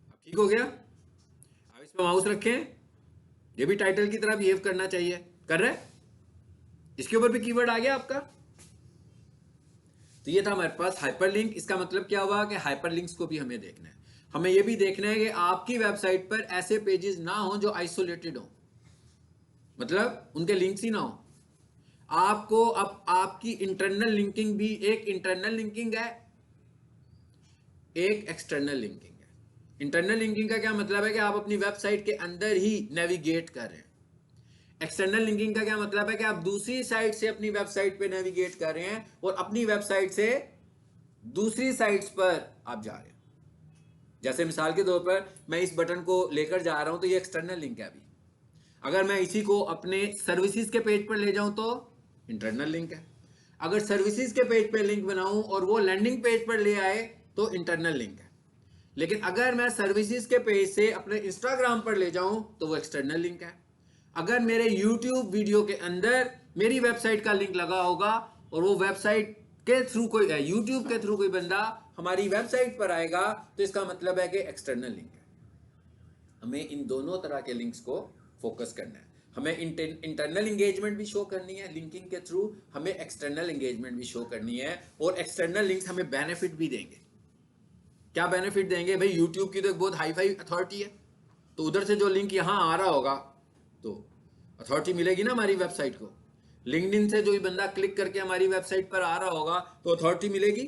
अब ठीक हो गया। अब इस पर माउस रखें, ये भी टाइटल की तरह बिहेव करना चाहिए, कर रहे, इसके ऊपर भी कीवर्ड आ गया आपका। तो ये था हमारे पास हाइपरलिंक। इसका मतलब क्या हुआ कि हाइपरलिंक्स को भी हमें देखना है, हमें ये भी देखना है कि आपकी वेबसाइट पर ऐसे पेजेस ना हो जो आइसोलेटेड हो, मतलब उनके लिंक्स ही ना हो। आपको अब आपकी इंटरनल लिंकिंग भी, एक इंटरनल लिंकिंग है एक एक्सटर्नल लिंकिंग है। इंटरनल लिंकिंग का क्या मतलब है कि आप अपनी वेबसाइट के अंदर ही नेविगेट कर रहे हैं। एक्सटर्नल लिंकिंग का क्या मतलब है कि आप दूसरी साइट से अपनी वेबसाइट पे नेविगेट कर रहे हैं और अपनी वेबसाइट से दूसरी साइट्स पर आप जा रहे हैं। जैसे मिसाल के तौर पर मैं इस बटन को लेकर जा रहा हूं तो ये एक्सटर्नल लिंक है अभी, अगर मैं इसी को अपने सर्विसेज के पेज पर ले जाऊं तो इंटरनल लिंक है, अगर सर्विसेज के पेज पर लिंक बनाऊं और वो लैंडिंग पेज पर ले आए तो इंटरनल लिंक है। लेकिन अगर मैं सर्विसेज के पेज से अपने इंस्टाग्राम पर ले जाऊं तो वो एक्सटर्नल लिंक है। अगर मेरे यूट्यूब वीडियो के अंदर मेरी वेबसाइट का लिंक लगा होगा और वो वेबसाइट के थ्रू कोई यूट्यूब के थ्रू कोई बंदा हमारी वेबसाइट पर आएगा तो इसका मतलब है कि एक्सटर्नल लिंक है। हमें इन दोनों तरह के लिंक्स को फोकस करना है, हमें इंटरनल एंगेजमेंट भी शो करनी है लिंकिंग के थ्रू, हमें एक्सटर्नल एंगेजमेंट भी शो करनी है, और एक्सटर्नल लिंक्स हमें बेनिफिट भी देंगे। क्या बेनिफिट देंगे भाई, यूट्यूब की तो एक बहुत हाई फाई अथॉरिटी है, तो उधर से जो लिंक यहाँ आ रहा होगा तो अथॉरिटी मिलेगी ना हमारी वेबसाइट को। लिंक्डइन से जो बंदा क्लिक करके हमारी वेबसाइट पर आ रहा होगा तो अथॉरिटी मिलेगी।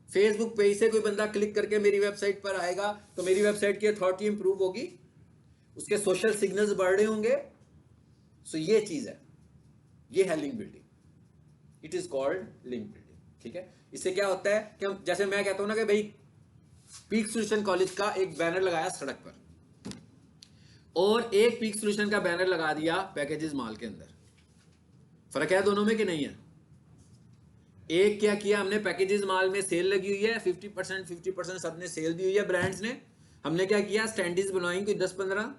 फेसबुक पेज से कोई बंदा क्लिक करके मेरी वेबसाइट पर आएगा तो मेरी वेबसाइट की अथॉरिटी इंप्रूव होगी, उसके सोशल सिग्नल्स बढ़ रहे होंगे। सो ये चीज है, ये है link building, it is called link building. ठीक है, इससे क्या होता है कि हम, जैसे मैं कहता हूं ना कि भाई पीक सोल्यूशन कॉलेज का एक बैनर लगाया सड़क पर और एक पीक सोल्यूशन का बैनर लगा दिया पैकेजेस मॉल के अंदर, फर्क है दोनों में कि नहीं है? एक क्या किया हमने, पैकेजेस मॉल में सेल लगी हुई है 50% सबने सेल दी हुई है ब्रांड्स ने, हमने क्या किया स्टैंडीज बनवाई कोई 10-15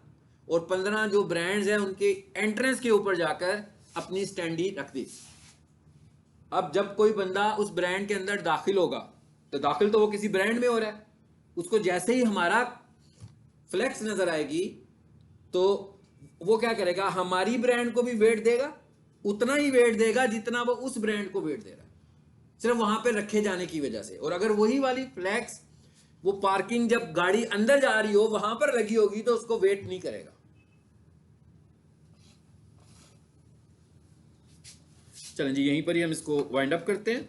और 15 जो ब्रांड्स हैं उनके एंट्रेंस के ऊपर जाकर अपनी स्टैंडी रख दी। अब जब कोई बंदा उस ब्रांड के अंदर दाखिल होगा तो दाखिल तो वो किसी ब्रांड में हो रहा है, उसको जैसे ही हमारा फ्लेक्स नजर आएगी तो वो क्या करेगा, हमारी ब्रांड को भी वेट देगा, उतना ही वेट देगा जितना वो उस ब्रांड को वेट दे रहा है, सिर्फ वहां पे रखे जाने की वजह से। और अगर वही वाली फ्लैक्स वो पार्किंग जब गाड़ी अंदर जा रही हो वहां पर लगी होगी तो उसको वेट नहीं करेगा। चलें जी, यहीं पर ही हम इसको वाइंड अप करते हैं।